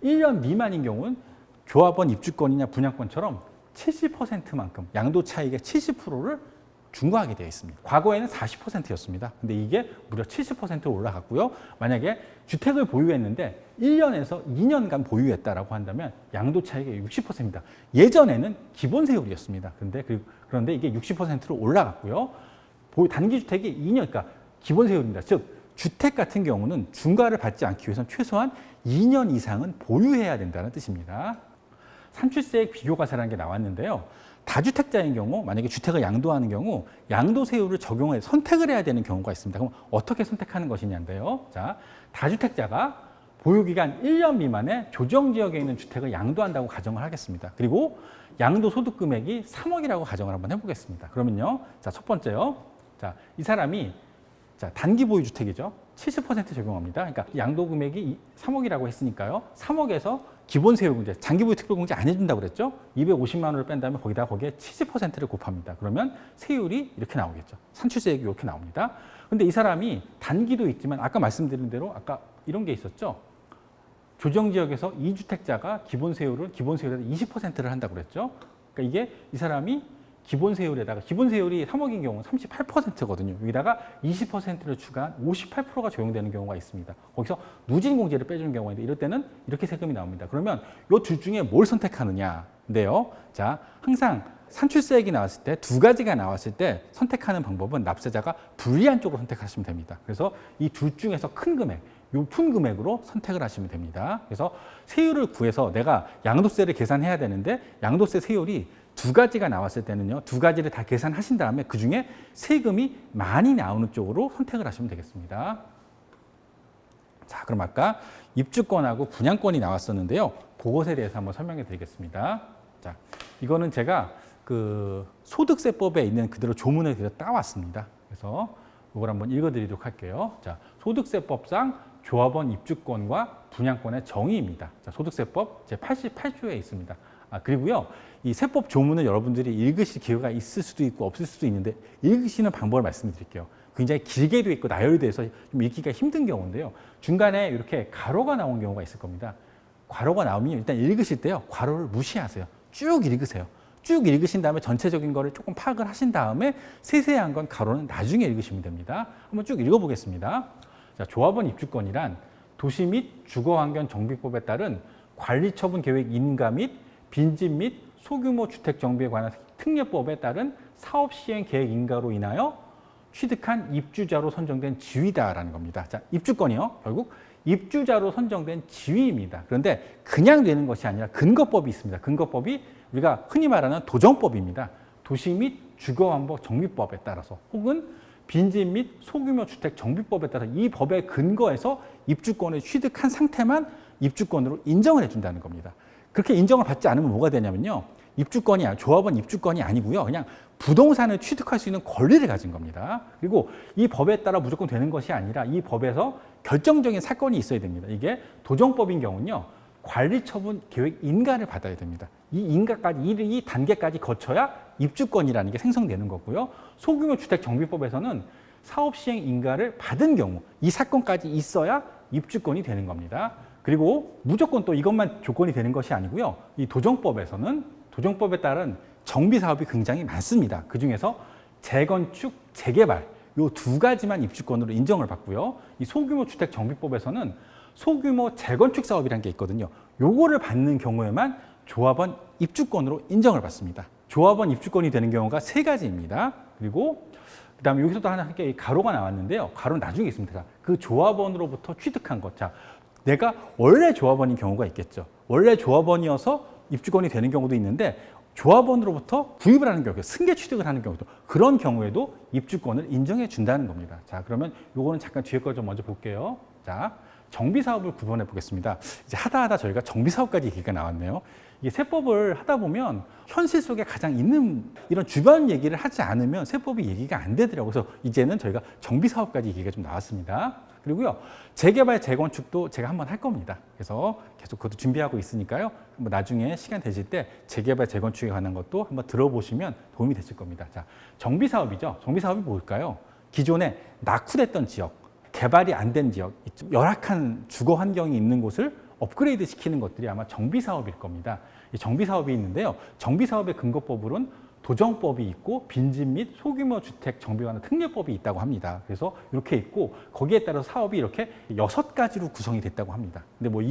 1년 미만인 경우는 조합원 입주권이냐 분양권처럼 70%만큼 양도 차익의 70%를 중과하게 되어 있습니다. 과거에는 40%였습니다. 근데 이게 무려 70%로 올라갔고요. 만약에 주택을 보유했는데 1년에서 2년간 보유했다라고 한다면 양도 차익의 60%입니다. 예전에는 기본세율이었습니다. 그런데 이게 60%로 올라갔고요. 단기 주택이 2년, 그러니까 기본세율입니다. 즉 주택 같은 경우는 중과를 받지 않기 위해서는 최소한 2년 이상은 보유해야 된다는 뜻입니다. 산출세액 비교과세라는 게 나왔는데요. 다주택자인 경우 만약에 주택을 양도하는 경우 양도세율을 적용해 선택을 해야 되는 경우가 있습니다. 그럼 어떻게 선택하는 것이냐인데요. 자, 다주택자가 보유기간 1년 미만의 조정지역에 있는 주택을 양도한다고 가정을 하겠습니다. 그리고 양도소득금액이 3억이라고 가정을 한번 해보겠습니다. 그러면요. 자, 첫 번째요. 자, 이 사람이 자, 단기 보유 주택이죠. 70% 적용합니다. 그러니까 양도 금액이 3억이라고 했으니까요. 3억에서 기본세율공제, 장기보유 특별공제 안 해준다고 그랬죠. 250만 원을 뺀 다음에 거기에 70%를 곱합니다. 그러면 세율이 이렇게 나오겠죠. 산출세액이 이렇게 나옵니다. 근데 이 사람이 단기도 있지만 아까 말씀드린 대로 아까 이런 게 있었죠. 조정지역에서 2주택자가 기본세율에다 20%를 한다고 그랬죠. 그러니까 이게 이 사람이 기본세율에다가 기본세율이 3억인 경우는 38%거든요. 여기다가 20%를 추가한 58%가 적용되는 경우가 있습니다. 거기서 누진공제를 빼주는 경우가 있는데 이럴 때는 이렇게 세금이 나옵니다. 그러면 이 둘 중에 뭘 선택하느냐인데요. 자, 항상 산출세액이 나왔을 때 두 가지가 나왔을 때 선택하는 방법은 납세자가 불리한 쪽으로 선택하시면 됩니다. 그래서 이 둘 중에서 큰 금액, 높은 금액으로 선택을 하시면 됩니다. 그래서 세율을 구해서 내가 양도세를 계산해야 되는데 양도세 세율이 두 가지가 나왔을 때는요. 두 가지를 다 계산하신 다음에 그중에 세금이 많이 나오는 쪽으로 선택을 하시면 되겠습니다. 자, 그럼 아까 입주권하고 분양권이 나왔었는데요. 그것에 대해서 한번 설명해 드리겠습니다. 자, 이거는 제가 그 소득세법에 있는 그대로 조문을 그대로 따왔습니다. 그래서 이걸 한번 읽어 드리도록 할게요. 자, 소득세법상 조합원 입주권과 분양권의 정의입니다. 자, 소득세법 제88조에 있습니다. 그리고요, 이 세법 조문을 여러분들이 읽으실 기회가 있을 수도 있고 없을 수도 있는데 읽으시는 방법을 말씀드릴게요. 굉장히 길게 되어 있고 나열돼서 좀 읽기가 힘든 경우인데요. 중간에 이렇게 가로가 나온 경우가 있을 겁니다. 괄호가 나오면 일단 읽으실 때요, 괄호를 무시하세요. 쭉 읽으세요. 쭉 읽으신 다음에 전체적인 거를 조금 파악을 하신 다음에 세세한 건 가로는 나중에 읽으시면 됩니다. 한번 쭉 읽어보겠습니다. 자, 조합원 입주권이란 도시 및 주거환경정비법에 따른 관리처분 계획 인가 및 빈집 및 소규모 주택 정비에 관한 특례법에 따른 사업 시행 계획 인가로 인하여 취득한 입주자로 선정된 지위다라는 겁니다. 자, 입주권이요. 결국 입주자로 선정된 지위입니다. 그런데 그냥 되는 것이 아니라 근거법이 있습니다. 근거법이 우리가 흔히 말하는 도정법입니다. 도시 및 주거환경 정비법에 따라서 혹은 빈집 및 소규모 주택 정비법에 따라서 이 법에 근거해서 입주권을 취득한 상태만 입주권으로 인정을 해준다는 겁니다. 그렇게 인정을 받지 않으면 뭐가 되냐면요. 입주권이 조합원 입주권이 아니고요. 그냥 부동산을 취득할 수 있는 권리를 가진 겁니다. 그리고 이 법에 따라 무조건 되는 것이 아니라 이 법에서 결정적인 사건이 있어야 됩니다. 이게 도정법인 경우는요. 관리처분 계획 인가를 받아야 됩니다. 이 인가까지, 이 단계까지 거쳐야 입주권이라는 게 생성되는 거고요. 소규모 주택 정비법에서는 사업 시행 인가를 받은 경우 이 사건까지 있어야 입주권이 되는 겁니다. 그리고 무조건 또 이것만 조건이 되는 것이 아니고요. 이 도정법에서는 도정법에 따른 정비 사업이 굉장히 많습니다. 그중에서 재건축, 재개발 이 두 가지만 입주권으로 인정을 받고요. 이 소규모 주택 정비법에서는 소규모 재건축 사업이라는 게 있거든요. 요거를 받는 경우에만 조합원 입주권으로 인정을 받습니다. 조합원 입주권이 되는 경우가 세 가지입니다. 그리고 그다음에 여기서 또 하나 함께 가로가 나왔는데요. 가로는 나중에 있습니다. 그 조합원으로부터 취득한 것. 자, 내가 원래 조합원인 경우가 있겠죠. 원래 조합원이어서 입주권이 되는 경우도 있는데 조합원으로부터 구입을 하는 경우, 승계 취득을 하는 경우도 그런 경우에도 입주권을 인정해 준다는 겁니다. 자, 그러면 요거는 잠깐 뒤에 걸 좀 먼저 볼게요. 자, 정비 사업을 구분해 보겠습니다. 이제 하다 저희가 정비 사업까지 얘기가 나왔네요. 이게 세법을 하다 보면 현실 속에 가장 있는 이런 주변 얘기를 하지 않으면 세법이 얘기가 안 되더라고요. 그래서 이제는 저희가 정비 사업까지 얘기가 좀 나왔습니다. 그리고요, 재개발, 재건축도 제가 한번 할 겁니다. 그래서 계속 그것도 준비하고 있으니까요. 뭐 나중에 시간 되실 때 재개발, 재건축에 관한 것도 한번 들어보시면 도움이 되실 겁니다. 자, 정비 사업이죠. 정비 사업이 뭘까요? 기존에 낙후됐던 지역, 개발이 안 된 지역, 열악한 주거 환경이 있는 곳을 업그레이드 시키는 것들이 아마 정비 사업일 겁니다. 이 정비 사업이 있는데요. 정비 사업의 근거법으로는 도정법이 있고 빈집 및 소규모 주택 정비에 관한 특례법이 있다고 합니다. 그래서 이렇게 있고 거기에 따라 사업이 이렇게 6가지로 구성이 됐다고 합니다. 근데 뭐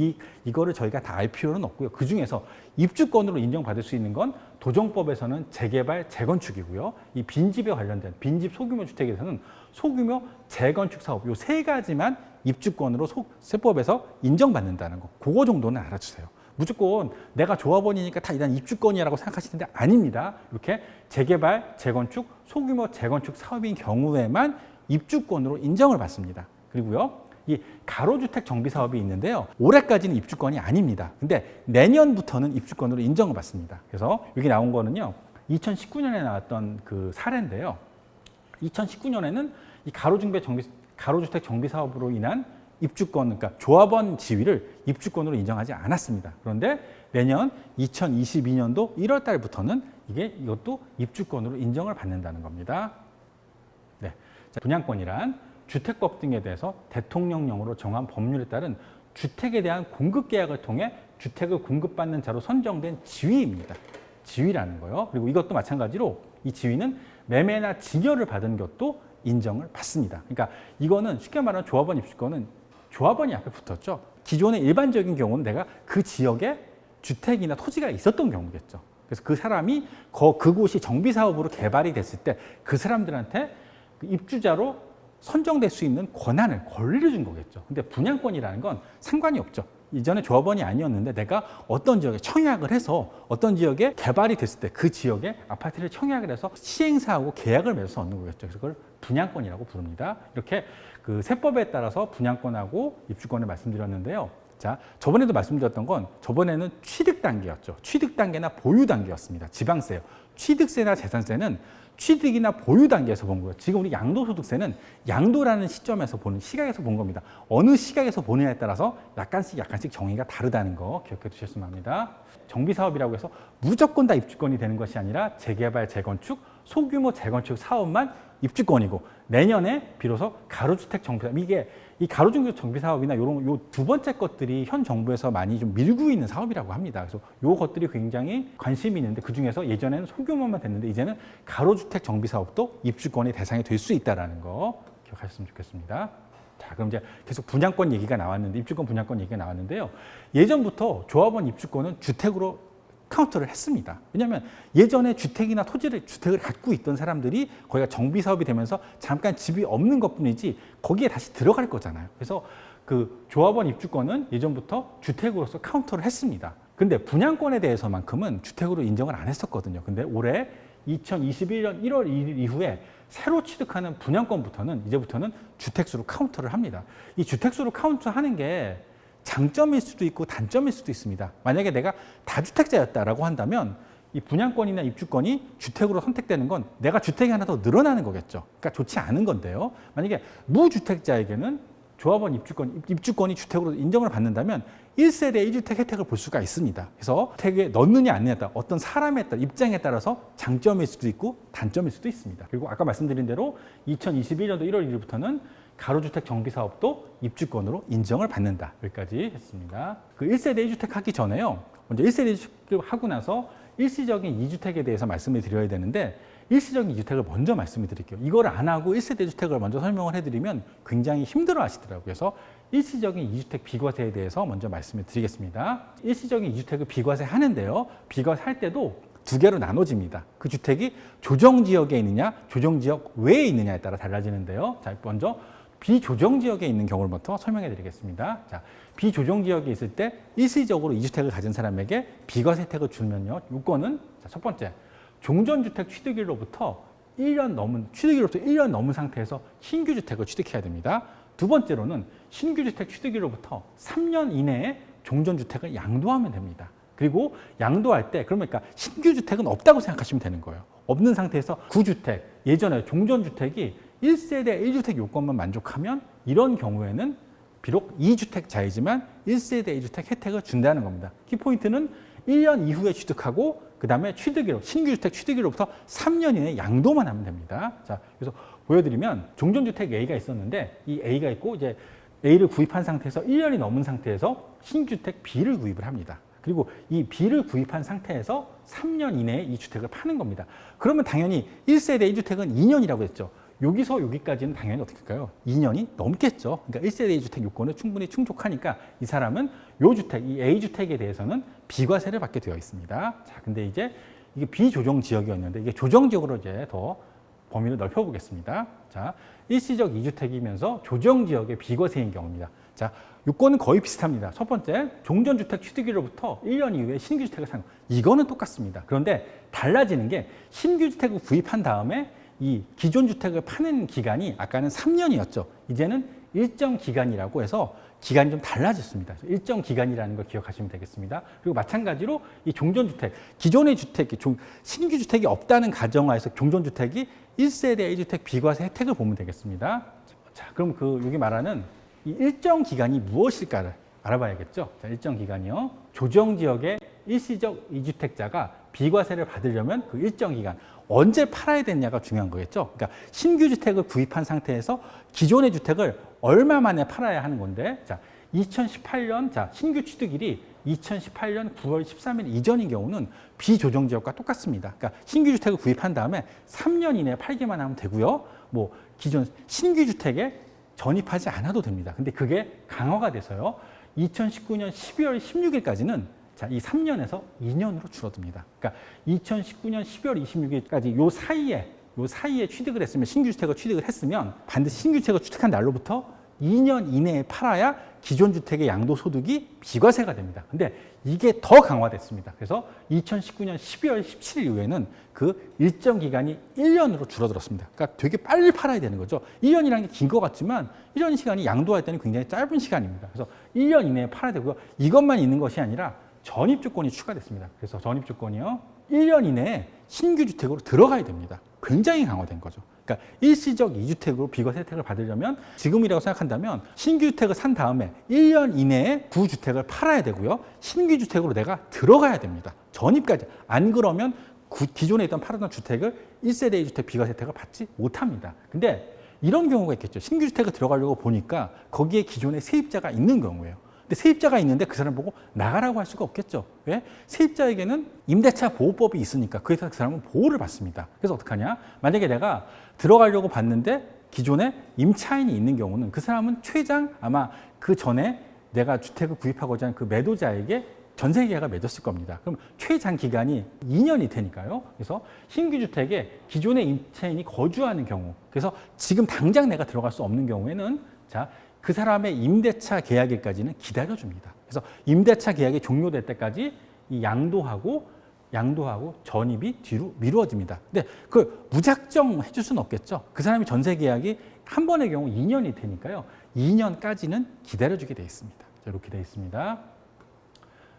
이거를 저희가 다 알 필요는 없고요. 그 중에서 입주권으로 인정받을 수 있는 건 도정법에서는 재개발, 재건축이고요. 이 빈집에 관련된 빈집 소규모 주택에서는 소규모 재건축 사업 요 3가지만 입주권으로 세법에서 인정받는다는 거. 그거 정도는 알아주세요. 무조건 내가 조합원이니까 다 일단 입주권이라고 생각하시는데 아닙니다. 이렇게 재개발, 재건축, 소규모 재건축 사업인 경우에만 입주권으로 인정을 받습니다. 그리고요, 이 가로주택 정비 사업이 있는데요. 올해까지는 입주권이 아닙니다. 근데 내년부터는 입주권으로 인정을 받습니다. 그래서 여기 나온 거는요, 2019년에 나왔던 그 사례인데요. 2019년에는 이 가로주택 정비 사업으로 인한 입주권, 그러니까 조합원 지위를 입주권으로 인정하지 않았습니다. 그런데 내년 2022년도 1월 달부터는 이것도 입주권으로 인정을 받는다는 겁니다. 네. 자, 분양권이란 주택법 등에 대해서 대통령령으로 정한 법률에 따른 주택에 대한 공급 계약을 통해 주택을 공급받는 자로 선정된 지위입니다. 지위라는 거요. 그리고 이것도 마찬가지로 이 지위는 매매나 증여를 받은 것도 인정을 받습니다. 그러니까 이거는 쉽게 말하면 조합원 입주권은 조합원이 앞에 붙었죠. 기존의 일반적인 경우는 내가 그 지역에 주택이나 토지가 있었던 경우겠죠. 그래서 그 사람이 그곳이 정비 사업으로 개발이 됐을 때 그 사람들한테 입주자로 선정될 수 있는 권리를 준 거겠죠. 근데 분양권이라는 건 상관이 없죠. 이전에 조합원이 아니었는데 내가 어떤 지역에 청약을 해서 어떤 지역에 개발이 됐을 때 그 지역에 아파트를 청약을 해서 시행사하고 계약을 맺어서 얻는 거겠죠. 그래서 그걸 분양권이라고 부릅니다. 이렇게 그 세법에 따라서 분양권하고 입주권을 말씀드렸는데요. 자, 저번에도 말씀드렸던 건 저번에는 취득 단계였죠. 취득 단계나 보유 단계였습니다. 지방세요. 취득세나 재산세는 취득이나 보유 단계에서 본 거예요. 지금 우리 양도소득세는 양도라는 시점에서 보는 시각에서 본 겁니다. 어느 시각에서 보느냐에 따라서 약간씩 정의가 다르다는 거 기억해 주셨으면 합니다. 정비사업이라고 해서 무조건 다 입주권이 되는 것이 아니라 재개발, 재건축, 소규모 재건축 사업만 입주권이고 내년에 비로소 가로주택 정비사업 이게 이 가로주택 정비 사업이나 이런 요 두 번째 것들이 현 정부에서 많이 좀 밀고 있는 사업이라고 합니다. 그래서 요 것들이 굉장히 관심이 있는데 그 중에서 예전에는 소규모만 됐는데 이제는 가로주택 정비 사업도 입주권의 대상이 될 수 있다라는 거 기억하셨으면 좋겠습니다. 자, 그럼 이제 계속 분양권 얘기가 나왔는데 입주권 분양권 얘기가 나왔는데요. 예전부터 조합원 입주권은 주택으로 카운트를 했습니다. 왜냐하면 예전에 주택이나 주택을 갖고 있던 사람들이 거기가 정비 사업이 되면서 잠깐 집이 없는 것뿐이지 거기에 다시 들어갈 거잖아요. 그래서 그 조합원 입주권은 예전부터 주택으로서 카운트를 했습니다. 근데 분양권에 대해서만큼은 주택으로 인정을 안 했었거든요. 근데 올해 2021년 1월 1일 이후에 새로 취득하는 분양권부터는 이제부터는 주택수로 카운트를 합니다. 이 주택수로 카운트하는 게 장점일 수도 있고 단점일 수도 있습니다. 만약에 내가 다주택자였다라고 한다면 이 분양권이나 입주권이 주택으로 선택되는 건 내가 주택이 하나 더 늘어나는 거겠죠. 그러니까 좋지 않은 건데요. 만약에 무주택자에게는 조합원 입주권이 주택으로 인정을 받는다면 1세대 1주택 혜택을 볼 수가 있습니다. 그래서 주택에 넣느냐 안 넣느냐 어떤 사람에 따라 입장에 따라서 장점일 수도 있고 단점일 수도 있습니다. 그리고 아까 말씀드린 대로 2021년도 1월 1일부터는 가로주택 정비사업도 입주권으로 인정을 받는다. 여기까지 했습니다. 그 1세대 1주택 하기 전에요. 먼저 1세대 1주택을 하고 나서 일시적인 2주택에 대해서 말씀을 드려야 되는데 일시적인 2주택을 먼저 말씀을 드릴게요. 이걸 안 하고 1세대 1주택을 먼저 설명을 해드리면 굉장히 힘들어 하시더라고요. 그래서 일시적인 2주택 비과세에 대해서 먼저 말씀을 드리겠습니다. 일시적인 2주택을 비과세 하는데요. 비과세 할 때도 두 개로 나눠집니다. 그 주택이 조정지역에 있느냐, 조정지역 외에 있느냐에 따라 달라지는데요. 자, 먼저 비조정지역에 있는 경우부터 설명해 드리겠습니다. 자, 비조정지역에 있을 때 일시적으로 2주택을 가진 사람에게 비과세 혜택을 주면요. 요건은 자, 첫 번째, 종전주택 취득일로부터 1년 넘은 상태에서 신규주택을 취득해야 됩니다. 두 번째로는 신규주택 취득일로부터 3년 이내에 종전주택을 양도하면 됩니다. 그리고 양도할 때 그러니까 신규주택은 없다고 생각하시면 되는 거예요. 없는 상태에서 구주택, 예전에 종전주택이 1세대 1주택 요건만 만족하면 이런 경우에는 비록 2주택자이지만 1세대 1주택 혜택을 준다는 겁니다. 키포인트는 1년 이후에 취득하고 그 다음에 신규주택 취득일로부터 3년 이내에 양도만 하면 됩니다. 자, 그래서 보여드리면 종전주택 A가 있었는데 이 A가 있고 이제 A를 구입한 상태에서 1년이 넘은 상태에서 신주택 B를 구입을 합니다. 그리고 이 B를 구입한 상태에서 3년 이내에 이 주택을 파는 겁니다. 그러면 당연히 1세대 1주택은 2년이라고 했죠. 여기서 여기까지는 당연히 어떻게 할까요? 2년이 넘겠죠. 그러니까 1세대 2주택 요건을 충분히 충족하니까 이 사람은 요 주택, 이 A주택에 대해서는 비과세를 받게 되어 있습니다. 자, 근데 이제 이게 비조정 지역이었는데 이게 조정 지역으로 이제 더 범위를 넓혀보겠습니다. 자, 일시적 2주택이면서 조정 지역의 비과세인 경우입니다. 자, 요건은 거의 비슷합니다. 첫 번째, 종전주택 취득일로부터 1년 이후에 신규주택을 산 거. 이거는 똑같습니다. 그런데 달라지는 게 신규주택을 구입한 다음에 이 기존 주택을 파는 기간이 아까는 3년이었죠. 이제는 일정 기간이라고 해서 기간이 좀 달라졌습니다. 일정 기간이라는 걸 기억하시면 되겠습니다. 그리고 마찬가지로 이 종전주택, 기존의 주택, 신규주택이 없다는 가정하에서 종전주택이 1세대 1주택 비과세 혜택을 보면 되겠습니다. 자, 그럼 여기 말하는 이 일정 기간이 무엇일까를 알아봐야겠죠. 자, 일정 기간이요. 조정지역의 일시적 2주택자가 비과세를 받으려면 그 일정 기간, 언제 팔아야 되냐가 중요한 거겠죠. 그러니까 신규 주택을 구입한 상태에서 기존의 주택을 얼마 만에 팔아야 하는 건데, 자, 2018년, 자, 신규 취득일이 2018년 9월 13일 이전인 경우는 비조정 지역과 똑같습니다. 그러니까 신규 주택을 구입한 다음에 3년 이내에 팔기만 하면 되고요. 뭐 기존 신규 주택에 전입하지 않아도 됩니다. 근데 그게 강화가 돼서요. 2019년 12월 16일까지는 자, 이 3년에서 2년으로 줄어듭니다. 그러니까 2019년 12월 26일까지 요 사이에 취득을 했으면 신규주택을 취득을 했으면 반드시 신규주택을 취득한 날로부터 2년 이내에 팔아야 기존 주택의 양도소득이 비과세가 됩니다. 근데 이게 더 강화됐습니다. 그래서 2019년 12월 17일 이후에는 그 일정 기간이 1년으로 줄어들었습니다. 그러니까 되게 빨리 팔아야 되는 거죠. 1년이라는 게 긴 것 같지만 1년 시간이 양도할 때는 굉장히 짧은 시간입니다. 그래서 1년 이내에 팔아야 되고요. 이것만 있는 것이 아니라 전입조건이 추가됐습니다. 그래서 전입조건이요. 1년 이내에 신규주택으로 들어가야 됩니다. 굉장히 강화된 거죠. 그러니까 일시적 2주택으로 비과세 혜택을 받으려면 지금이라고 생각한다면 신규주택을 산 다음에 1년 이내에 구주택을 팔아야 되고요. 신규주택으로 내가 들어가야 됩니다. 전입까지. 안 그러면 기존에 있던 팔았던 주택을 1세대 1주택 비과세 혜택을 받지 못합니다. 근데 이런 경우가 있겠죠. 신규 주택을 들어가려고 보니까 거기에 기존에 세입자가 있는 경우예요. 근데 세입자가 있는데 그 사람 보고 나가라고 할 수가 없겠죠. 왜? 세입자에게는 임대차 보호법이 있으니까 그에 따라서 그 사람은 보호를 받습니다. 그래서 어떡하냐? 만약에 내가 들어가려고 봤는데 기존에 임차인이 있는 경우는 그 사람은 최장 아마 그 전에 내가 주택을 구입하고자 하는 그 매도자에게 전세 계약을 맺었을 겁니다. 그럼 최장 기간이 2년이 되니까요. 그래서 신규 주택에 기존의 임차인이 거주하는 경우, 그래서 지금 당장 내가 들어갈 수 없는 경우에는 자, 그 사람의 임대차 계약일까지는 기다려줍니다. 그래서 임대차 계약이 종료될 때까지 이 양도하고 전입이 뒤로 미루어집니다. 근데 그걸 무작정 해줄 수는 없겠죠. 그 사람이 전세 계약이 한 번의 경우 2년이 되니까요. 2년까지는 기다려주게 되어 있습니다. 이렇게 되어 있습니다.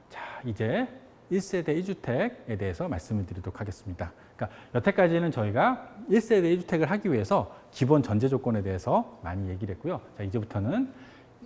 자, 이제 1세대 1주택에 대해서 말씀을 드리도록 하겠습니다. 그러니까 여태까지는 저희가 1세대 1주택을 하기 위해서 기본 전제 조건에 대해서 많이 얘기를 했고요. 자, 이제부터는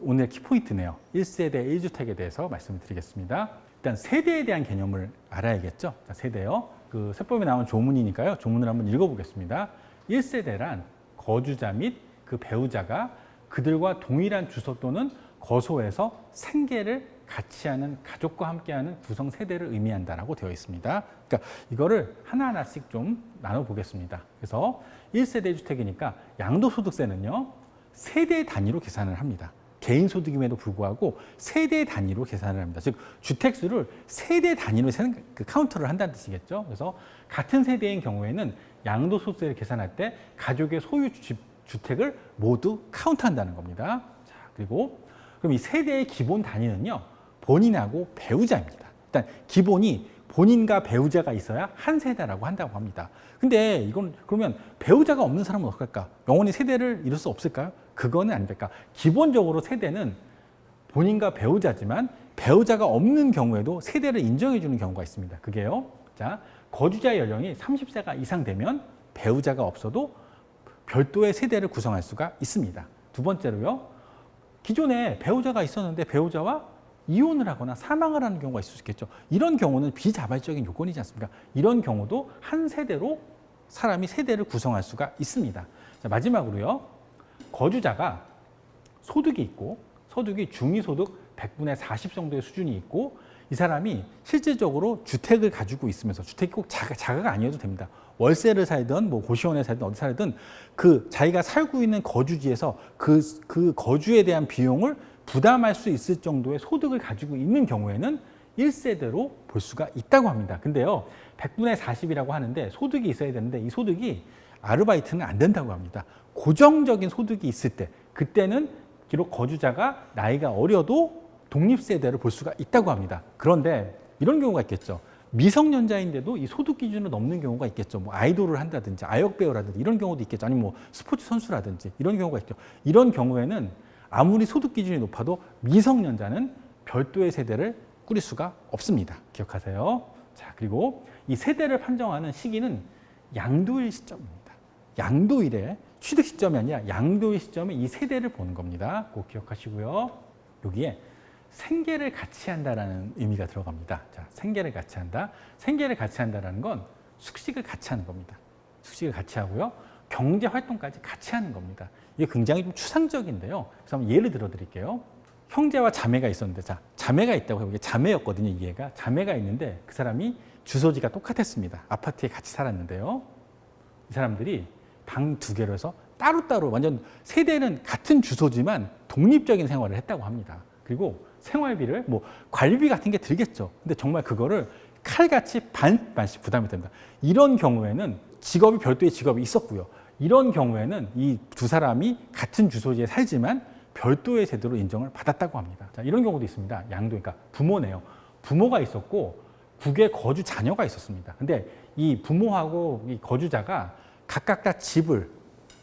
오늘 키포인트네요. 1세대 1주택에 대해서 말씀을 드리겠습니다. 일단 세대에 대한 개념을 알아야겠죠. 자, 세대요. 그 세법에 나온 조문이니까요. 조문을 한번 읽어보겠습니다. 1세대란 거주자 및 그 배우자가 그들과 동일한 주소 또는 거소에서 생계를 같이 하는 가족과 함께하는 구성 세대를 의미한다라고 되어 있습니다. 그러니까 이거를 하나하나씩 좀 나눠보겠습니다. 그래서 1세대 주택이니까 양도소득세는요, 세대 단위로 계산을 합니다. 개인 소득임에도 불구하고 세대 단위로 계산을 합니다. 즉 주택수를 세대 단위로 그 카운터를 한다는 뜻이겠죠. 그래서 같은 세대인 경우에는 양도소득세를 계산할 때 가족의 소유 주택을 모두 카운트한다는 겁니다. 자, 그리고 그럼 이 세대의 기본 단위는요, 본인하고 배우자입니다. 일단 기본이 본인과 배우자가 있어야 한 세대라고 한다고 합니다. 근데 이건 그러면 배우자가 없는 사람은 어떨까? 영원히 세대를 이룰 수 없을까요? 그거는 안 될까? 기본적으로 세대는 본인과 배우자지만 배우자가 없는 경우에도 세대를 인정해 주는 경우가 있습니다. 그게요. 자, 거주자 연령이 30세가 이상 되면 배우자가 없어도 별도의 세대를 구성할 수가 있습니다. 두 번째로요. 기존에 배우자가 있었는데 배우자와 이혼을 하거나 사망을 하는 경우가 있을 수 있겠죠. 이런 경우는 비자발적인 요건이지 않습니까? 이런 경우도 한 세대로 사람이 세대를 구성할 수가 있습니다. 자, 마지막으로요. 거주자가 소득이 있고 소득이 중위소득 100분의 40 정도의 수준이 있고 이 사람이 실질적으로 주택을 가지고 있으면서 주택이 꼭 자가가 아니어도 됩니다. 월세를 살든 뭐 고시원에 살든 어디 살든 그 자기가 살고 있는 거주지에서 그 거주에 대한 비용을 부담할 수 있을 정도의 소득을 가지고 있는 경우에는 1세대로 볼 수가 있다고 합니다. 근데요, 100분의 40이라고 하는데 소득이 있어야 되는데 이 소득이 아르바이트는 안 된다고 합니다. 고정적인 소득이 있을 때, 그때는 비록 거주자가 나이가 어려도 독립세대를 볼 수가 있다고 합니다. 그런데 이런 경우가 있겠죠. 미성년자인데도 이 소득 기준을 넘는 경우가 있겠죠. 뭐 아이돌을 한다든지 아역배우라든지 이런 경우도 있겠죠. 아니면 뭐 스포츠 선수라든지 이런 경우가 있죠. 이런 경우에는 아무리 소득 기준이 높아도 미성년자는 별도의 세대를 꾸릴 수가 없습니다. 기억하세요. 자, 그리고 이 세대를 판정하는 시기는 양도일 시점입니다. 양도일의 취득 시점이 아니라 양도일 시점에 이 세대를 보는 겁니다. 꼭 기억하시고요. 여기에 생계를 같이 한다라는 의미가 들어갑니다. 자, 생계를 같이 한다. 생계를 같이 한다라는 건 숙식을 같이 하는 겁니다. 숙식을 같이 하고요. 경제 활동까지 같이 하는 겁니다. 이게 굉장히 좀 추상적인데요. 그래서 한번 예를 들어 드릴게요. 형제와 자매가 있었는데, 자, 자매가 있다고 해요. 이게 자매였거든요, 이 애가. 자매가 있는데 그 사람이 주소지가 똑같았습니다. 아파트에 같이 살았는데요. 이 사람들이 방 두 개로 해서 따로따로 완전 세대는 같은 주소지만 독립적인 생활을 했다고 합니다. 그리고 생활비를 뭐 관리비 같은 게 들겠죠. 근데 정말 그거를 칼같이 반씩 부담이 됩니다. 이런 경우에는 직업이 별도의 직업이 있었고요. 이런 경우에는 이 두 사람이 같은 주소지에 살지만 별도의 제도로 인정을 받았다고 합니다. 자, 이런 경우도 있습니다. 양도, 그러니까 부모네요. 부모가 있었고 국외 거주 자녀가 있었습니다. 근데 이 부모하고 이 거주자가 각각 다 집을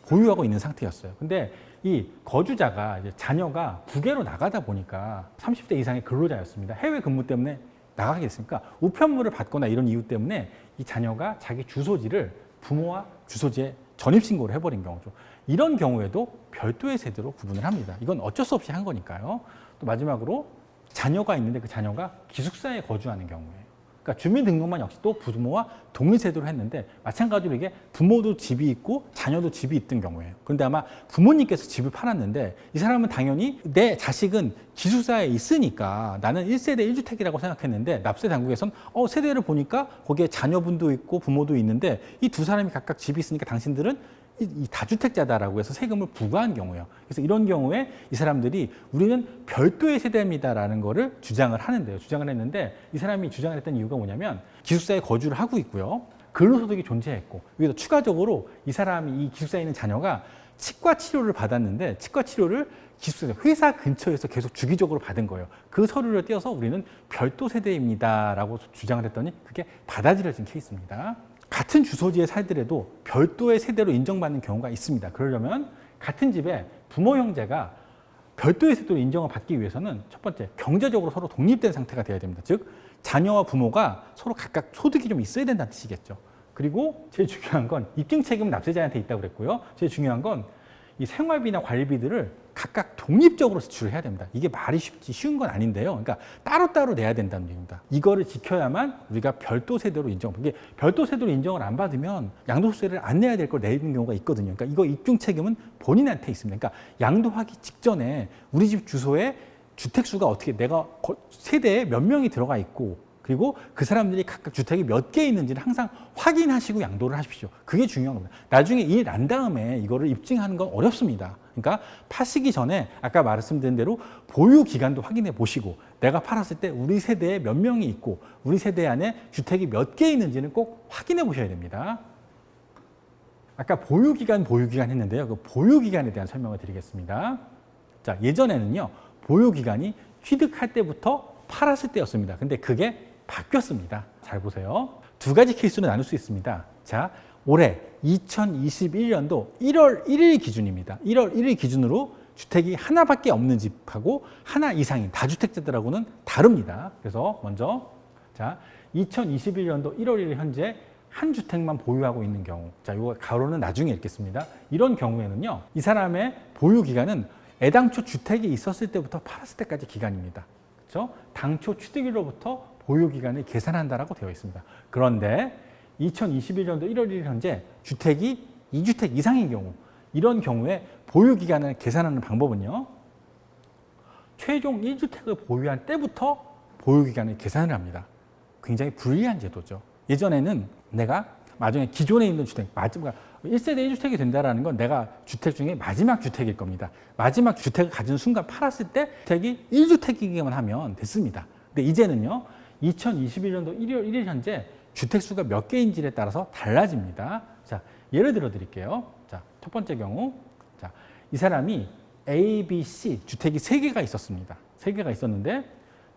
보유하고 있는 상태였어요. 근데 이 거주자가 이제 자녀가 국외로 나가다 보니까 30대 이상의 근로자였습니다. 해외 근무 때문에 나가게 됐으니까 우편물을 받거나 이런 이유 때문에 이 자녀가 자기 주소지를 부모와 주소지에 전입신고를 해버린 경우죠. 이런 경우에도 별도의 세대로 구분을 합니다. 이건 어쩔 수 없이 한 거니까요. 또 마지막으로 자녀가 있는데 그 자녀가 기숙사에 거주하는 경우예요. 그러니까 주민등록만 역시 또 부모와 동일세대로 했는데 마찬가지로 이게 부모도 집이 있고 자녀도 집이 있던 경우예요. 그런데 아마 부모님께서 집을 팔았는데 이 사람은 당연히 내 자식은 기숙사에 있으니까 나는 1세대 1주택이라고 생각했는데 납세 당국에서는 세대를 보니까 거기에 자녀분도 있고 부모도 있는데 이 두 사람이 각각 집이 있으니까 당신들은 이 다주택자다라고 해서 세금을 부과한 경우예요. 그래서 이런 경우에 이 사람들이 우리는 별도의 세대입니다라는 거를 주장을 하는데요. 주장을 했는데 이 사람이 주장을 했던 이유가 뭐냐면 기숙사에 거주를 하고 있고요. 근로소득이 존재했고 여기서 추가적으로 이 사람이 이 기숙사에 있는 자녀가 치과 치료를 받았는데 치과 치료를 기숙사 회사 근처에서 계속 주기적으로 받은 거예요. 그 서류를 떼어서 우리는 별도 세대입니다라고 주장을 했더니 그게 받아들여진 케이스입니다. 같은 주소지에 살더라도 별도의 세대로 인정받는 경우가 있습니다. 그러려면 같은 집에 부모 형제가 별도의 세대로 인정을 받기 위해서는 첫 번째 경제적으로 서로 독립된 상태가 되어야 됩니다. 즉 자녀와 부모가 서로 각각 소득이 좀 있어야 된다는 뜻이겠죠. 그리고 제일 중요한 건 입증 책임은 납세자한테 있다고 그랬고요. 제일 중요한 건 이 생활비나 관리비들을 각각 독립적으로 지출을 해야 됩니다. 이게 말이 쉬운 건 아닌데요. 그러니까 따로따로 내야 된다는 얘기입니다. 이거를 지켜야만 우리가 별도 세대로 이게 별도 세대로 인정을 안 받으면 양도소득세를 안 내야 될 걸 내는 경우가 있거든요. 그러니까 이거 입증 책임은 본인한테 있습니다. 그러니까 양도하기 직전에 우리 집 주소에 주택수가 어떻게 내가 세대에 몇 명이 들어가 있고 그리고 그 사람들이 각각 주택이 몇 개 있는지를 항상 확인하시고 양도를 하십시오. 그게 중요한 겁니다. 나중에 일 난 다음에 이거를 입증하는 건 어렵습니다. 그러니까 파시기 전에 아까 말씀드린 대로 보유 기간도 확인해 보시고 내가 팔았을 때 우리 세대에 몇 명이 있고 우리 세대 안에 주택이 몇 개 있는지는 꼭 확인해 보셔야 됩니다. 아까 보유 기간 했는데요. 그 보유 기간에 대한 설명을 드리겠습니다. 자, 예전에는요. 보유 기간이 취득할 때부터 팔았을 때였습니다. 근데 그게 바뀌었습니다. 잘 보세요. 두 가지 케이스로 나눌 수 있습니다. 자, 올해 2021년도 1월 1일 기준입니다. 1월 1일 기준으로 주택이 하나밖에 없는 집하고 하나 이상인 다주택자들하고는 다릅니다. 그래서 먼저 자, 2021년도 1월 1일 현재 한 주택만 보유하고 있는 경우. 자, 이거 가로는 나중에 읽겠습니다. 이런 경우에는요. 이 사람의 보유 기간은 애당초 주택이 있었을 때부터 팔았을 때까지 기간입니다. 그렇죠? 당초 취득일로부터 보유 기간을 계산한다라고 되어 있습니다. 그런데 2021년도 1월 1일 현재 주택이 2주택 이상인 경우 이런 경우에 보유 기간을 계산하는 방법은요. 최종 1주택을 보유한 때부터 보유 기간을 계산을 합니다. 굉장히 불리한 제도죠. 예전에는 내가 나중에 기존에 있는 주택, 마지막 1세대 1주택이 된다는 건 내가 주택 중에 마지막 주택일 겁니다. 마지막 주택을 가진 순간 팔았을 때 주택이 1주택이기만 하면 됐습니다. 근데 이제는요. 2021년도 1월 1일 현재 주택수가 몇 개인지에 따라서 달라집니다. 자, 예를 들어 드릴게요. 자, 첫 번째 경우. 자, 이 사람이 A, B, C 주택이 3개가 있었습니다. 3개가 있었는데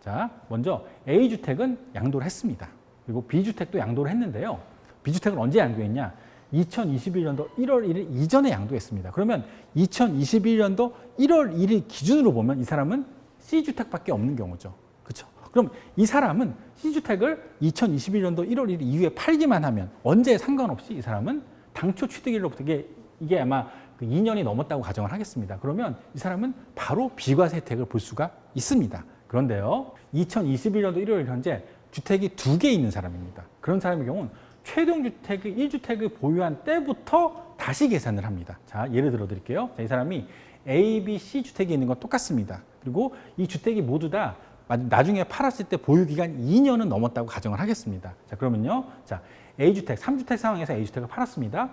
자, 먼저 A주택은 양도를 했습니다. 그리고 B주택도 양도를 했는데요. B주택은 언제 양도했냐? 2021년도 1월 1일 이전에 양도했습니다. 그러면 2021년도 1월 1일 기준으로 보면 이 사람은 C주택밖에 없는 경우죠. 그렇죠? 그럼 이 사람은 C주택을 2021년도 1월 1일 이후에 팔기만 하면 언제 상관없이 이 사람은 당초 취득일로부터 이게 아마 2년이 넘었다고 가정을 하겠습니다. 그러면 이 사람은 바로 비과세 혜택을 볼 수가 있습니다. 그런데요. 2021년도 1월 1일 현재 주택이 2개 있는 사람입니다. 그런 사람의 경우는 최종 주택의 1주택을 보유한 때부터 다시 계산을 합니다. 자, 예를 들어 드릴게요. 자, 이 사람이 A, B, C 주택이 있는 건 똑같습니다. 그리고 이 주택이 모두 다 나중에 팔았을 때 보유 기간 2년은 넘었다고 가정을 하겠습니다. 자, 그러면요. 자, A주택, 3주택 상황에서 A주택을 팔았습니다.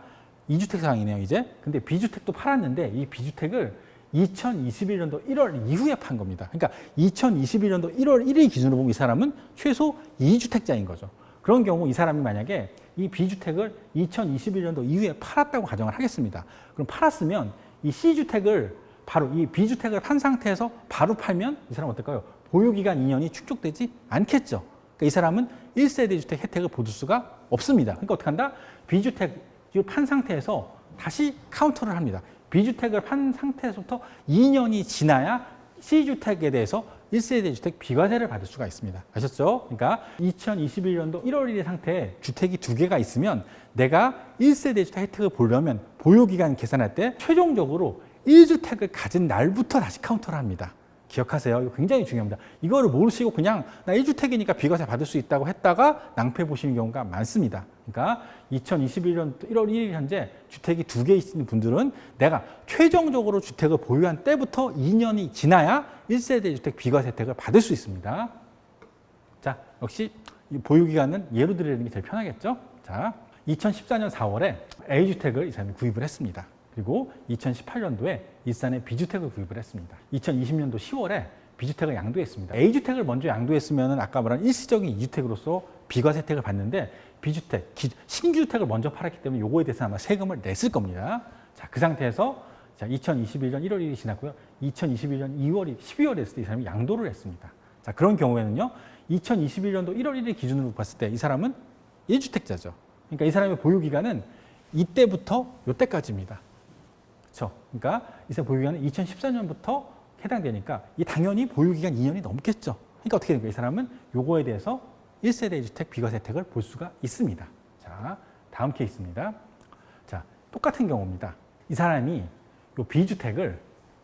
2주택 상황이네요, 이제. 근데 B주택도 팔았는데 이 B주택을 2021년도 1월 이후에 판 겁니다. 그러니까 2021년도 1월 1일 기준으로 보면 이 사람은 최소 2주택자인 거죠. 그런 경우 이 사람이 만약에 이 B주택을 2021년도 이후에 팔았다고 가정을 하겠습니다. 그럼 팔았으면 이 C주택을 바로 이 B주택을 판 상태에서 바로 팔면 이 사람은 어떨까요? 보유기간 2년이 축적되지 않겠죠. 그러니까 이 사람은 1세대 주택 혜택을 받을 수가 없습니다. 그러니까 어떻게 한다? B주택을 판 상태에서 다시 카운터를 합니다. B주택을 판 상태에서부터 2년이 지나야 C주택에 대해서 1세대 주택 비과세를 받을 수가 있습니다. 아셨죠? 그러니까 2021년도 1월 1일 상태에 주택이 2개가 있으면 내가 1세대 주택 혜택을 보려면 보유기간 계산할 때 최종적으로 1주택을 가진 날부터 다시 카운터를 합니다. 기억하세요. 이거 굉장히 중요합니다. 이거를 모르시고 그냥 나 1주택이니까 비과세 받을 수 있다고 했다가 낭패 보시는 경우가 많습니다. 그러니까 2021년 1월 1일 현재 주택이 2개 있는 분들은 내가 최종적으로 주택을 보유한 때부터 2년이 지나야 1세대 주택 비과세 혜택을 받을 수 있습니다. 자, 역시 이 보유기간은 예로 드리는 게 제일 편하겠죠? 자, 2014년 4월에 A주택을 이 사람이 구입을 했습니다. 그리고 2018년도에 일산에 B주택을 구입을 했습니다. 2020년도 10월에 B주택을 양도했습니다. A주택을 먼저 양도했으면 아까 말한 일시적인 2주택으로서 비과세 혜택을 받는데 B주택, 신규주택을 먼저 팔았기 때문에 요거에 대해서 아마 세금을 냈을 겁니다. 자, 그 상태에서 자, 2021년 1월 1일이 지났고요. 2021년 12월에 있을 때 이 사람이 양도를 했습니다. 자, 그런 경우에는요. 2021년도 1월 1일 기준으로 봤을 때 이 사람은 1주택자죠. 그러니까 이 사람의 보유기간은 이때부터 이때까지입니다. 그렇죠? 그러니까 이 사람 보유기간은 2014년부터 해당되니까 이 당연히 보유기간 2년이 넘겠죠. 그러니까 어떻게 됩니까? 이 사람은 요거에 대해서 1세대 주택 비과세 혜택을 볼 수가 있습니다. 자, 다음 케이스입니다. 자, 똑같은 경우입니다. 이 사람이 요 B주택을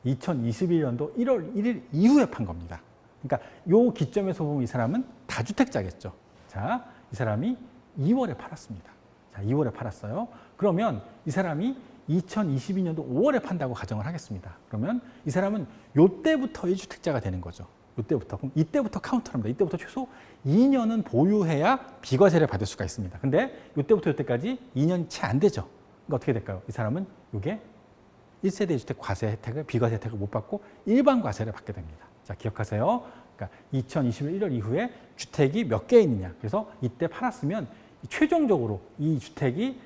2021년도 1월 1일 이후에 판 겁니다. 그러니까 요 기점에서 보면 이 사람은 다주택자겠죠. 자, 이 사람이 2월에 팔았습니다. 자, 2월에 팔았어요. 그러면 이 사람이 2022년도 5월에 판다고 가정을 하겠습니다. 그러면 이 사람은 요때부터 1주택자가 되는 거죠. 요때부터. 그럼 이때부터 카운트를 합니다. 이때부터 최소 2년은 보유해야 비과세를 받을 수가 있습니다. 근데 요때부터 요때까지 2년이 채 안 되죠. 그러니까 어떻게 될까요? 이 사람은 요게 1세대 주택 과세 혜택을, 비과세 혜택을 못 받고 일반 과세를 받게 됩니다. 자, 기억하세요. 그러니까 2021년 1월 이후에 주택이 몇 개 있느냐. 그래서 이때 팔았으면 최종적으로 이 주택이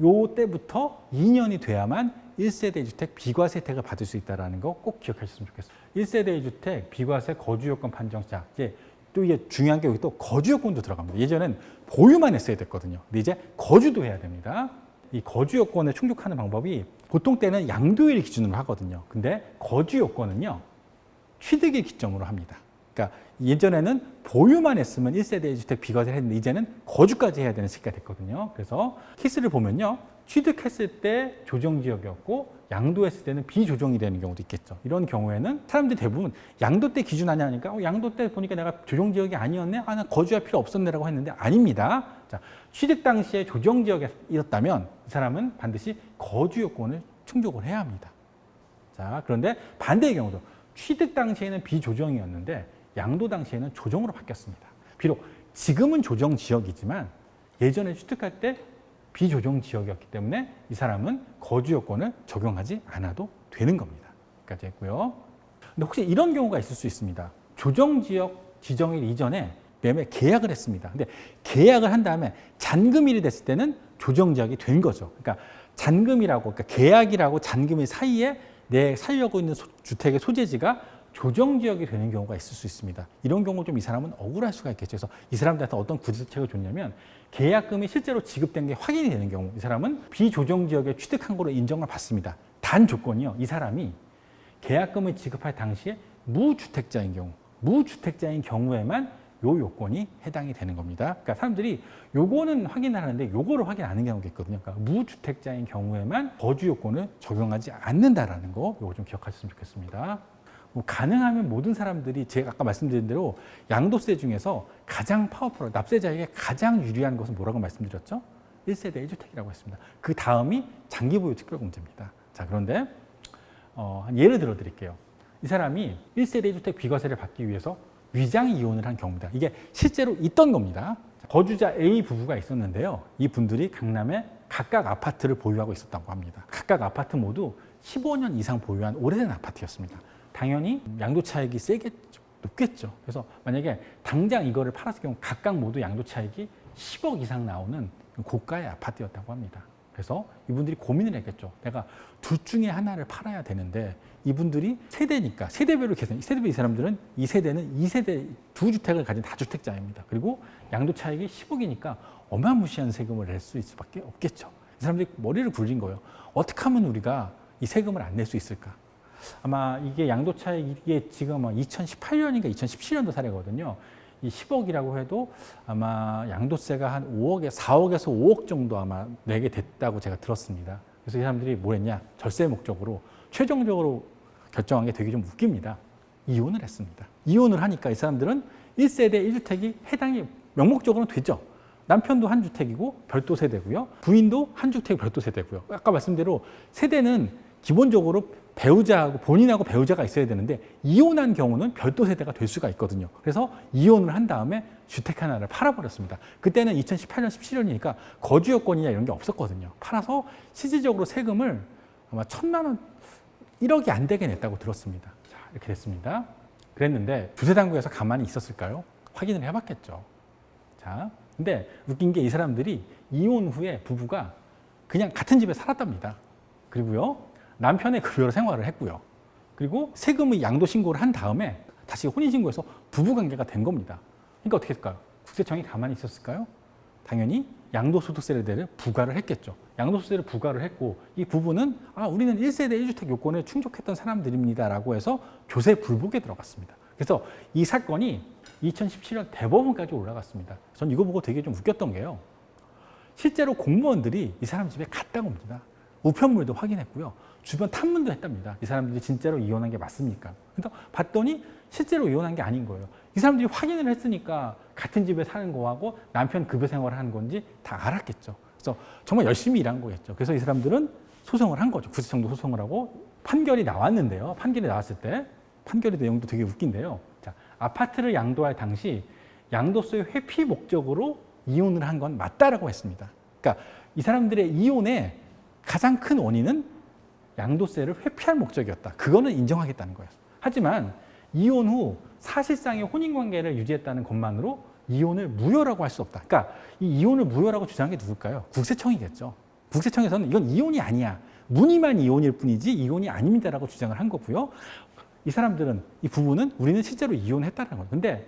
요 때부터 2년이 돼야만 1세대 주택 비과세 혜택을 받을 수 있다는 거 꼭 기억하셨으면 좋겠어요. 1세대 주택 비과세 거주요건 판정자. 이제 또 이게 중요한 게 여기 또 거주요건도 들어갑니다. 예전엔 보유만 했어야 됐거든요. 근데 이제 거주도 해야 됩니다. 이 거주요건에 충족하는 방법이 보통 때는 양도일 기준으로 하거든요. 근데 거주요건은요, 취득일 기점으로 합니다. 그러니까 예전에는 보유만 했으면 1세대 주택 비과세를 했는데 이제는 거주까지 해야 되는 시기가 됐거든요. 그래서 케이스를 보면요. 취득했을 때 조정지역이었고 양도했을 때는 비조정이 되는 경우도 있겠죠. 이런 경우에는 사람들이 대부분 양도 때 기준 아니야 하니까 양도 때 보니까 내가 조정지역이 아니었네? 아, 나 거주할 필요 없었네라고 했는데 아닙니다. 자, 취득 당시에 조정지역이었다면 이 사람은 반드시 거주요건을 충족을 해야 합니다. 자, 그런데 반대의 경우도 취득 당시에는 비조정이었는데 양도 당시에는 조정으로 바뀌었습니다. 비록 지금은 조정 지역이지만 예전에 취득할 때 비조정 지역이었기 때문에 이 사람은 거주 요건을 적용하지 않아도 되는 겁니다. 여기까지 했고요. 근데 혹시 이런 경우가 있을 수 있습니다. 조정 지역 지정일 이전에 매매 계약을 했습니다. 근데 계약을 한 다음에 잔금일이 됐을 때는 조정 지역이 된 거죠. 그러니까 잔금이라고, 그러니까 계약이라고 잔금일 사이에 내 살려고 있는 주택의 소재지가 조정지역이 되는 경우가 있을 수 있습니다. 이런 경우 좀 이 사람은 억울할 수가 있겠죠. 그래서 이 사람들한테 어떤 구제책을 줬냐면 계약금이 실제로 지급된 게 확인이 되는 경우 이 사람은 비조정지역에 취득한 거로 인정을 받습니다. 단 조건이요. 이 사람이 계약금을 지급할 당시에 무주택자인 경우에만 요 요건이 해당이 되는 겁니다. 그러니까 사람들이 요거는 확인하는데 요거를 확인 안 하는 경우가 있거든요. 그러니까 무주택자인 경우에만 거주 요건을 적용하지 않는다라는 거 요거 좀 기억하셨으면 좋겠습니다. 뭐 가능하면 모든 사람들이 제가 아까 말씀드린 대로 양도세 중에서 가장 파워풀, 납세자에게 가장 유리한 것은 뭐라고 말씀드렸죠? 1세대 1주택이라고 했습니다. 그 다음이 장기보유 특별공제입니다. 자, 그런데 한 예를 들어 드릴게요. 이 사람이 1세대 1주택 비과세를 받기 위해서 위장 이혼을 한 경우입니다. 이게 실제로 있던 겁니다. 거주자 A 부부가 있었는데요. 이 분들이 강남에 각각 아파트를 보유하고 있었다고 합니다. 각각 아파트 모두 15년 이상 보유한 오래된 아파트였습니다. 당연히 양도 차익이 세겠죠. 높겠죠. 그래서 만약에 당장 이거를 팔았을 경우 각각 모두 양도 차익이 10억 이상 나오는 고가의 아파트였다고 합니다. 그래서 이분들이 고민을 했겠죠. 내가 둘 중에 하나를 팔아야 되는데 이분들이 세대니까 세대별로 계산, 세대별 이 사람들은 이 세대는 2세대 2주택을 가진 다주택자입니다. 그리고 양도 차익이 10억이니까 어마무시한 세금을 낼 수 있을 수밖에 없겠죠. 이 사람들이 머리를 굴린 거예요. 어떻게 하면 우리가 이 세금을 안 낼 수 있을까? 아마 이게 양도 차익 이게 지금 2018년인가 2017년도 사례거든요. 이 10억이라고 해도 아마 양도세가 한 4억에서 5억 정도 아마 내게 됐다고 제가 들었습니다. 그래서 이 사람들이 뭘 했냐? 절세 목적으로 최종적으로 결정한 게 되게 좀 웃깁니다. 이혼을 했습니다. 이혼을 하니까 이 사람들은 1세대 1주택이 해당이 명목적으로는 되죠. 남편도 한 주택이고 별도 세대고요. 부인도 한 주택 별도 세대고요. 아까 말씀대로 세대는 기본적으로 배우자하고 본인하고 배우자가 있어야 되는데 이혼한 경우는 별도 세대가 될 수가 있거든요. 그래서 이혼을 한 다음에 주택 하나를 팔아버렸습니다. 그때는 2018년, 17년이니까 거주 여건이나 이런 게 없었거든요. 팔아서 실질적으로 세금을 아마 1,000만 원, 1억이 안 되게 냈다고 들었습니다. 자, 이렇게 됐습니다. 그랬는데 주세당국에서 가만히 있었을까요? 확인을 해봤겠죠. 자, 근데 웃긴 게 이 사람들이 이혼 후에 부부가 그냥 같은 집에 살았답니다. 그리고요, 남편의 급여로 생활을 했고요. 그리고 세금의 양도 신고를 한 다음에 다시 혼인신고해서 부부관계가 된 겁니다. 그러니까 어떻게 했을까요? 국세청이 가만히 있었을까요? 당연히 양도소득세를 부과를 했겠죠. 양도소득세를 부과를 했고 이 부부는 우리는 1세대 1주택 요건에 충족했던 사람들입니다라고 해서 조세 불복에 들어갔습니다. 그래서 이 사건이 2017년 대법원까지 올라갔습니다. 전 이거 보고 되게 좀 웃겼던 게요. 실제로 공무원들이 이 사람 집에 갔다고 합니다. 우편물도 확인했고요. 주변 탐문도 했답니다. 이 사람들이 진짜로 이혼한 게 맞습니까? 그래서 봤더니 실제로 이혼한 게 아닌 거예요. 이 사람들이 확인을 했으니까 같은 집에 사는 거하고 남편 급여 생활을 하는 건지 다 알았겠죠. 그래서 정말 열심히 일한 거겠죠. 그래서 이 사람들은 소송을 한 거죠. 국세청도 소송을 하고 판결이 나왔는데요. 판결이 나왔을 때 판결의 내용도 되게 웃긴데요. 자, 아파트를 양도할 당시 양도소의 회피 목적으로 이혼을 한 건 맞다라고 했습니다. 그러니까 이 사람들의 이혼의 가장 큰 원인은 양도세를 회피할 목적이었다. 그거는 인정하겠다는 거예요. 하지만 이혼 후 사실상의 혼인관계를 유지했다는 것만으로 이혼을 무효라고 할 수 없다. 그러니까 이 이혼을 무효라고 주장한 게 누굴까요? 국세청이겠죠. 국세청에서는 이건 이혼이 아니야. 무늬만 이혼일 뿐이지 이혼이 아닙니다라고 주장을 한 거고요. 이 사람들은, 이 부부는 우리는 실제로 이혼했다는 거예요. 근데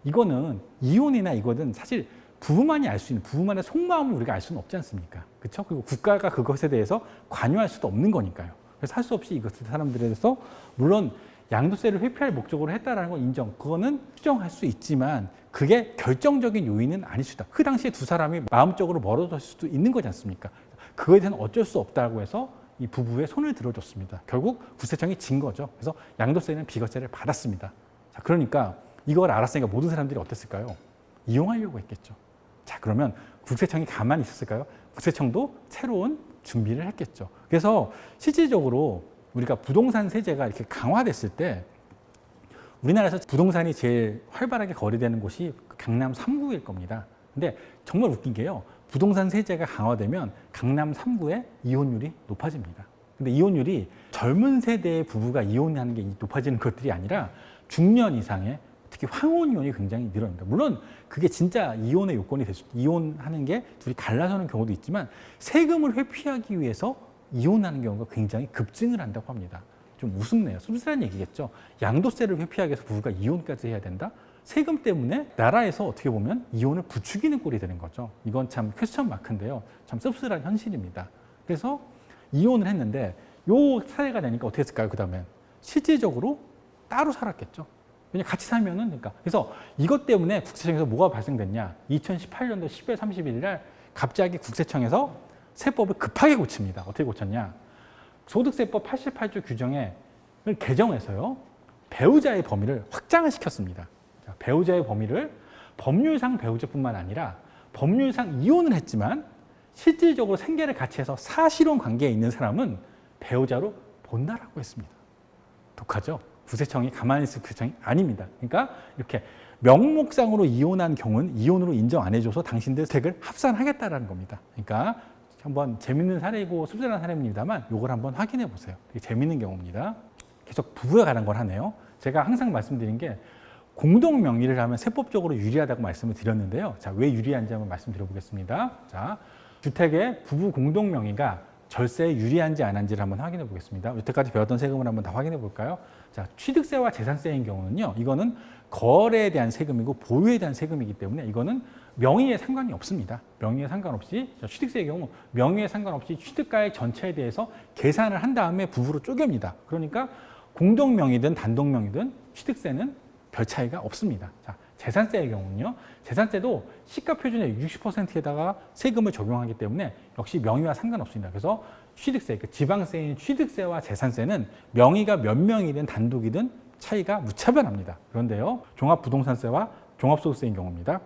이거는 이혼이나 이거는 사실 부부만이 알 수 있는, 부부만의 속마음을 우리가 알 수는 없지 않습니까? 그렇죠? 그리고 국가가 그것에 대해서 관여할 수도 없는 거니까요. 그래서 할 수 없이 이것을 사람들에 대해서 물론 양도세를 회피할 목적으로 했다라는 건 인정, 그거는 수정할 수 있지만 그게 결정적인 요인은 아닐 수 있다. 그 당시에 두 사람이 마음적으로 멀어질 수도 있는 거지 않습니까? 그거에 대해서는 어쩔 수 없다고 해서 이 부부의 손을 들어줬습니다. 결국 국세청이 진 거죠. 그래서 양도세는 비과세를 받았습니다. 자, 그러니까 이걸 알았으니까 모든 사람들이 어땠을까요? 이용하려고 했겠죠. 자, 그러면 국세청이 가만히 있었을까요? 국세청도 새로운 준비를 했겠죠. 그래서 실질적으로 우리가 부동산 세제가 이렇게 강화됐을 때 우리나라에서 부동산이 제일 활발하게 거래되는 곳이 강남 3구일 겁니다. 근데 정말 웃긴 게요. 부동산 세제가 강화되면 강남 3구의 이혼율이 높아집니다. 근데 이혼율이 젊은 세대의 부부가 이혼하는 게 높아지는 것들이 아니라 중년 이상의 특히 황혼 이혼이 굉장히 늘어납니다. 물론 그게 진짜 이혼의 요건이 될 수, 이혼하는 게 둘이 갈라서는 경우도 있지만 세금을 회피하기 위해서 이혼하는 경우가 굉장히 급증을 한다고 합니다. 좀 우습네요. 씁쓸한 얘기겠죠. 양도세를 회피하기 위해서 부부가 이혼까지 해야 된다? 세금 때문에 나라에서 어떻게 보면 이혼을 부추기는 꼴이 되는 거죠. 이건 참 퀘스천 마크인데요. 참 씁쓸한 현실입니다. 그래서 이혼을 했는데 요 사례가 되니까 어떻게 했을까요? 그 다음에 실질적으로 따로 살았겠죠. 그냥 같이 살면은, 그러니까. 그래서 이것 때문에 국세청에서 뭐가 발생됐냐. 2018년도 10월 31일 날 갑자기 국세청에서 세법을 급하게 고칩니다. 어떻게 고쳤냐. 소득세법 88조 규정을 개정해서요. 배우자의 범위를 확장을 시켰습니다. 자, 배우자의 범위를 법률상 배우자뿐만 아니라 법률상 이혼을 했지만 실질적으로 생계를 같이 해서 사실혼 관계에 있는 사람은 배우자로 본다라고 했습니다. 독하죠? 국세청이 가만히 있을 국세청이 아닙니다. 그러니까 이렇게 명목상으로 이혼한 경우는 이혼으로 인정 안 해줘서 당신들 세액을 합산하겠다라는 겁니다. 그러니까 한번 재밌는 사례이고 씁쓸한 사례입니다만 이걸 한번 확인해 보세요. 되게 재밌는 경우입니다. 계속 부부에 관한 걸 하네요. 제가 항상 말씀드린 게 공동 명의를 하면 세법적으로 유리하다고 말씀을 드렸는데요. 자, 왜 유리한지 한번 말씀드려 보겠습니다. 자, 주택의 부부 공동 명의가 절세에 유리한지 안 한지를 한번 확인해 보겠습니다. 여태까지 배웠던 세금을 한번 다 확인해 볼까요? 자, 취득세와 재산세인 경우는요, 이거는 거래에 대한 세금이고 보유에 대한 세금이기 때문에 이거는 명의에 상관이 없습니다. 명의에 상관없이, 취득세의 경우 명의에 상관없이 취득가액 전체에 대해서 계산을 한 다음에 부부로 쪼갭니다. 그러니까 공동 명의든 단독 명의든 취득세는 별 차이가 없습니다. 자, 재산세의 경우는요, 재산세도 시가 표준의 60%에다가 세금을 적용하기 때문에 역시 명의와 상관없습니다. 그래서 취득세, 지방세인 취득세와 재산세는 명의가 몇 명이든 단독이든 차이가 무차별합니다. 그런데요, 종합부동산세와 종합소득세인 경우입니다.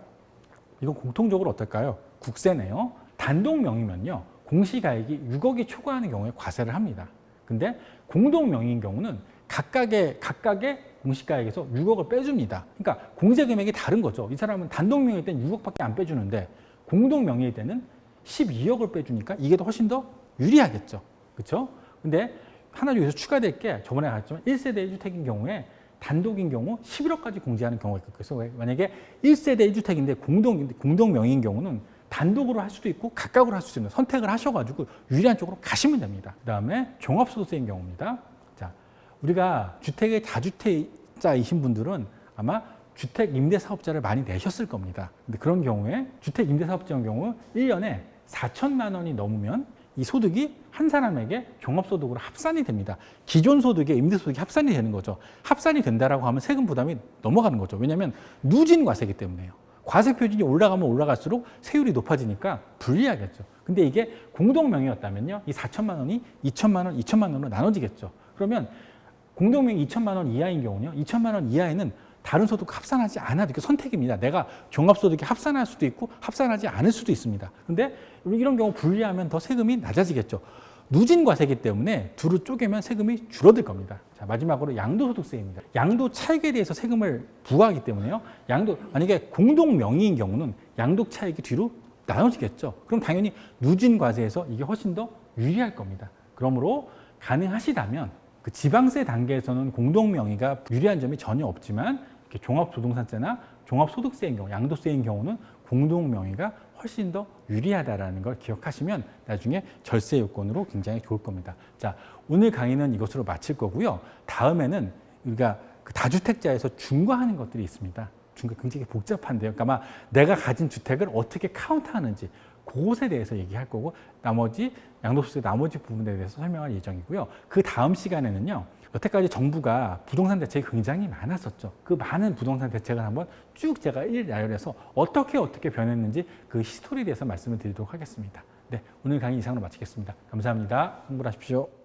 이건 공통적으로 어떨까요? 국세네요. 단독 명의면요, 공시가액이 6억이 초과하는 경우에 과세를 합니다. 근데 공동 명의인 경우는 각각의 공시가액에서 6억을 빼줍니다. 그러니까 공제 금액이 다른 거죠. 이 사람은 단독 명의일 때는 6억밖에 안 빼주는데 공동 명의일 때는 12억을 빼주니까 이게 더 훨씬 더 유리하겠죠. 그렇죠? 근데 하나 여기서 추가될 게 저번에 말했지만 1세대 1주택인 경우에 단독인 경우 11억까지 공제하는 경우가 있고, 그래서 만약에 1세대 1주택인데 공동 명의인 경우는 단독으로 할 수도 있고 각각으로 할 수도 있는 선택을 하셔가지고 유리한 쪽으로 가시면 됩니다. 그 다음에 종합소득세인 경우입니다. 자, 우리가 주택의 다주택자이신 분들은 아마 주택 임대사업자를 많이 내셨을 겁니다. 근데 그런 경우에 주택 임대사업자인 경우 1년에 4천만 원이 넘으면 이 소득이 한 사람에게 종합소득으로 합산이 됩니다. 기존 소득에 임대소득이 합산이 되는 거죠. 합산이 된다라고 하면 세금 부담이 넘어가는 거죠. 왜냐하면 누진 과세이기 때문에요. 과세 표준이 올라가면 올라갈수록 세율이 높아지니까 불리하겠죠. 근데 이게 공동 명의였다면요, 이 4천만 원이 2천만 원, 2천만 원으로 나눠지겠죠. 그러면 공동 명의 2천만 원 이하인 경우는요, 2천만 원 이하에는 다른 소득 합산하지 않아도 이게 선택입니다. 내가 종합소득에 합산할 수도 있고 합산하지 않을 수도 있습니다. 근데 이런 경우 분리하면 더 세금이 낮아지겠죠. 누진 과세이기 때문에 두루 쪼개면 세금이 줄어들 겁니다. 자, 마지막으로 양도소득세입니다. 양도 차익에 대해서 세금을 부과하기 때문에요. 만약에 공동 명의인 경우는 양도 차익이 뒤로 나눠지겠죠. 그럼 당연히 누진 과세에서 이게 훨씬 더 유리할 겁니다. 그러므로 가능하시다면 그 지방세 단계에서는 공동 명의가 유리한 점이 전혀 없지만 이렇게 종합부동산세나 종합소득세인 경우, 양도세인 경우는 공동 명의가 훨씬 더 유리하다라는 걸 기억하시면 나중에 절세 요건으로 굉장히 좋을 겁니다. 자, 오늘 강의는 이것으로 마칠 거고요. 다음에는 우리가 그 다주택자에서 중과하는 것들이 있습니다. 중과 굉장히 복잡한데요. 그러니까 아마 내가 가진 주택을 어떻게 카운트하는지 그것에 대해서 얘기할 거고, 나머지 양도소득세 나머지 부분에 대해서 설명할 예정이고요. 그 다음 시간에는요, 여태까지 정부가 부동산 대책이 굉장히 많았었죠. 그 많은 부동산 대책을 한번 쭉 제가 나열해서 어떻게 변했는지 그 히스토리에 대해서 말씀을 드리도록 하겠습니다. 네, 오늘 강의 이상으로 마치겠습니다. 감사합니다. 공부하십시오.